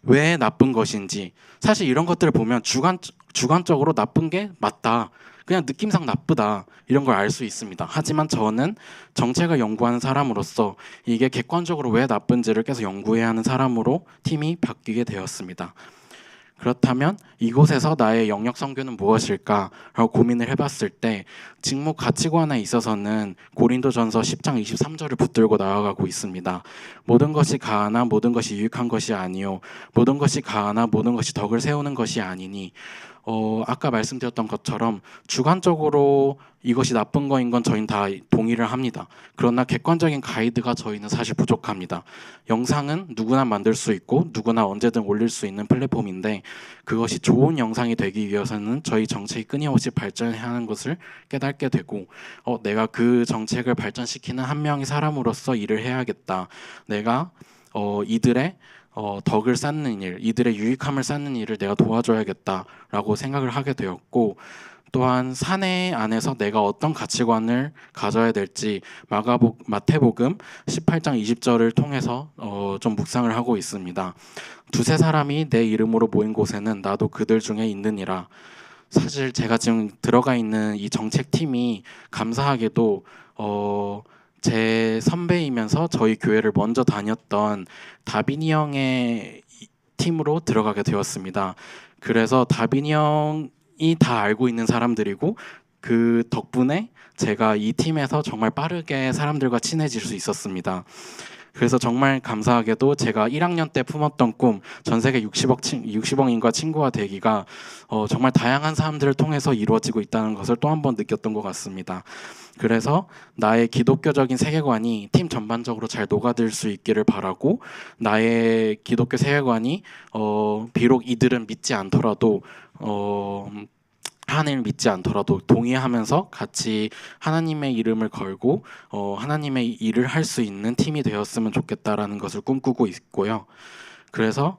왜 나쁜 것인지, 사실 이런 것들을 보면 주관적으로 나쁜 게 맞다, 그냥 느낌상 나쁘다, 이런 걸 알 수 있습니다. 하지만 저는 정책을 연구하는 사람으로서 이게 객관적으로 왜 나쁜지를 계속 연구해야 하는 사람으로 팀이 바뀌게 되었습니다. 그렇다면 이곳에서 나의 영역 선교는 무엇일까라고 고민을 해봤을 때, 직무 가치관에 있어서는 고린도전서 10장 23절을 붙들고 나아가고 있습니다. 모든 것이 가하나 모든 것이 유익한 것이 아니요, 모든 것이 가하나 모든 것이 덕을 세우는 것이 아니니. 아까 말씀드렸던 것처럼 주관적으로 이것이 나쁜 거인 건 저희는 다 동의를 합니다. 그러나 객관적인 가이드가 저희는 사실 부족합니다. 영상은 누구나 만들 수 있고 누구나 언제든 올릴 수 있는 플랫폼인데, 그것이 좋은 영상이 되기 위해서는 저희 정책이 끊임없이 발전해야 하는 것을 깨닫게 되고, 내가 그 정책을 발전시키는 한 명의 사람으로서 일을 해야겠다, 내가 이들의 덕을 쌓는 일, 이들의 유익함을 쌓는 일을 내가 도와줘야겠다라고 생각을 하게 되었고, 또한 사내 안에서 내가 어떤 가치관을 가져야 될지 마태복음 18장 20절을 통해서 좀 묵상을 하고 있습니다. 두세 사람이 내 이름으로 모인 곳에는 나도 그들 중에 있느니라. 사실 제가 지금 들어가 있는 이 정책팀이 감사하게도 제 선배이면서 저희 교회를 먼저 다녔던 다빈이 형의 팀으로 들어가게 되었습니다. 그래서 다빈이 형이 다 알고 있는 사람들이고 그 덕분에 제가 이 팀에서 정말 빠르게 사람들과 친해질 수 있었습니다. 그래서 정말 감사하게도 제가 1학년 때 품었던 꿈, 전 세계 60억인과 친구가 되기가 정말 다양한 사람들을 통해서 이루어지고 있다는 것을 또 한 번 느꼈던 것 같습니다. 그래서 나의 기독교적인 세계관이 팀 전반적으로 잘 녹아들 수 있기를 바라고, 나의 기독교 세계관이 비록 이들은 믿지 않더라도 하나님을 믿지 않더라도 동의하면서 같이 하나님의 이름을 걸고 하나님의 일을 할 수 있는 팀이 되었으면 좋겠다라는 것을 꿈꾸고 있고요. 그래서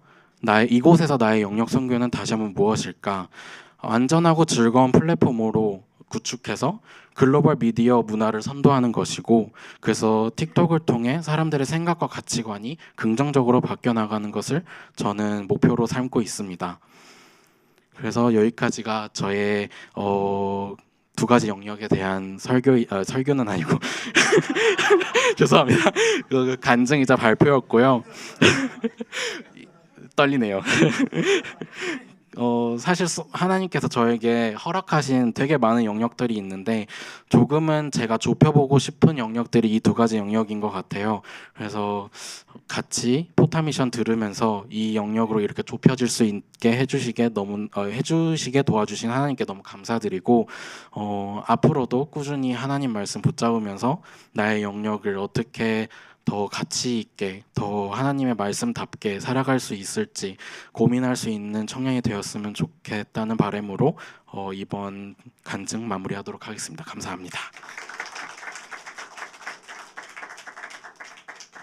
이곳에서 나의 영역 선교는 다시 한번 무엇일까? 안전하고 즐거운 플랫폼으로 구축해서 글로벌 미디어 문화를 선도하는 것이고, 그래서 틱톡을 통해 사람들의 생각과 가치관이 긍정적으로 바뀌어 나가는 것을 저는 목표로 삼고 있습니다. 그래서 여기까지가 저의 두 가지 영역에 대한 설교는 아니고 죄송합니다. 그 간증이자 발표였고요. 떨리네요. 사실 하나님께서 저에게 허락하신 되게 많은 영역들이 있는데 조금은 제가 좁혀보고 싶은 영역들이 이 두 가지 영역인 것 같아요. 그래서 같이 포타미션 들으면서 이 영역으로 이렇게 좁혀질 수 있게 해주시게 도와주신 하나님께 너무 감사드리고, 앞으로도 꾸준히 하나님 말씀 붙잡으면서 나의 영역을 어떻게 더 가치 있게, 더 하나님의 말씀답게 살아갈 수 있을지 고민할 수 있는 청년이 되었으면 좋겠다는 바람으로 이번 간증 마무리하도록 하겠습니다. 감사합니다.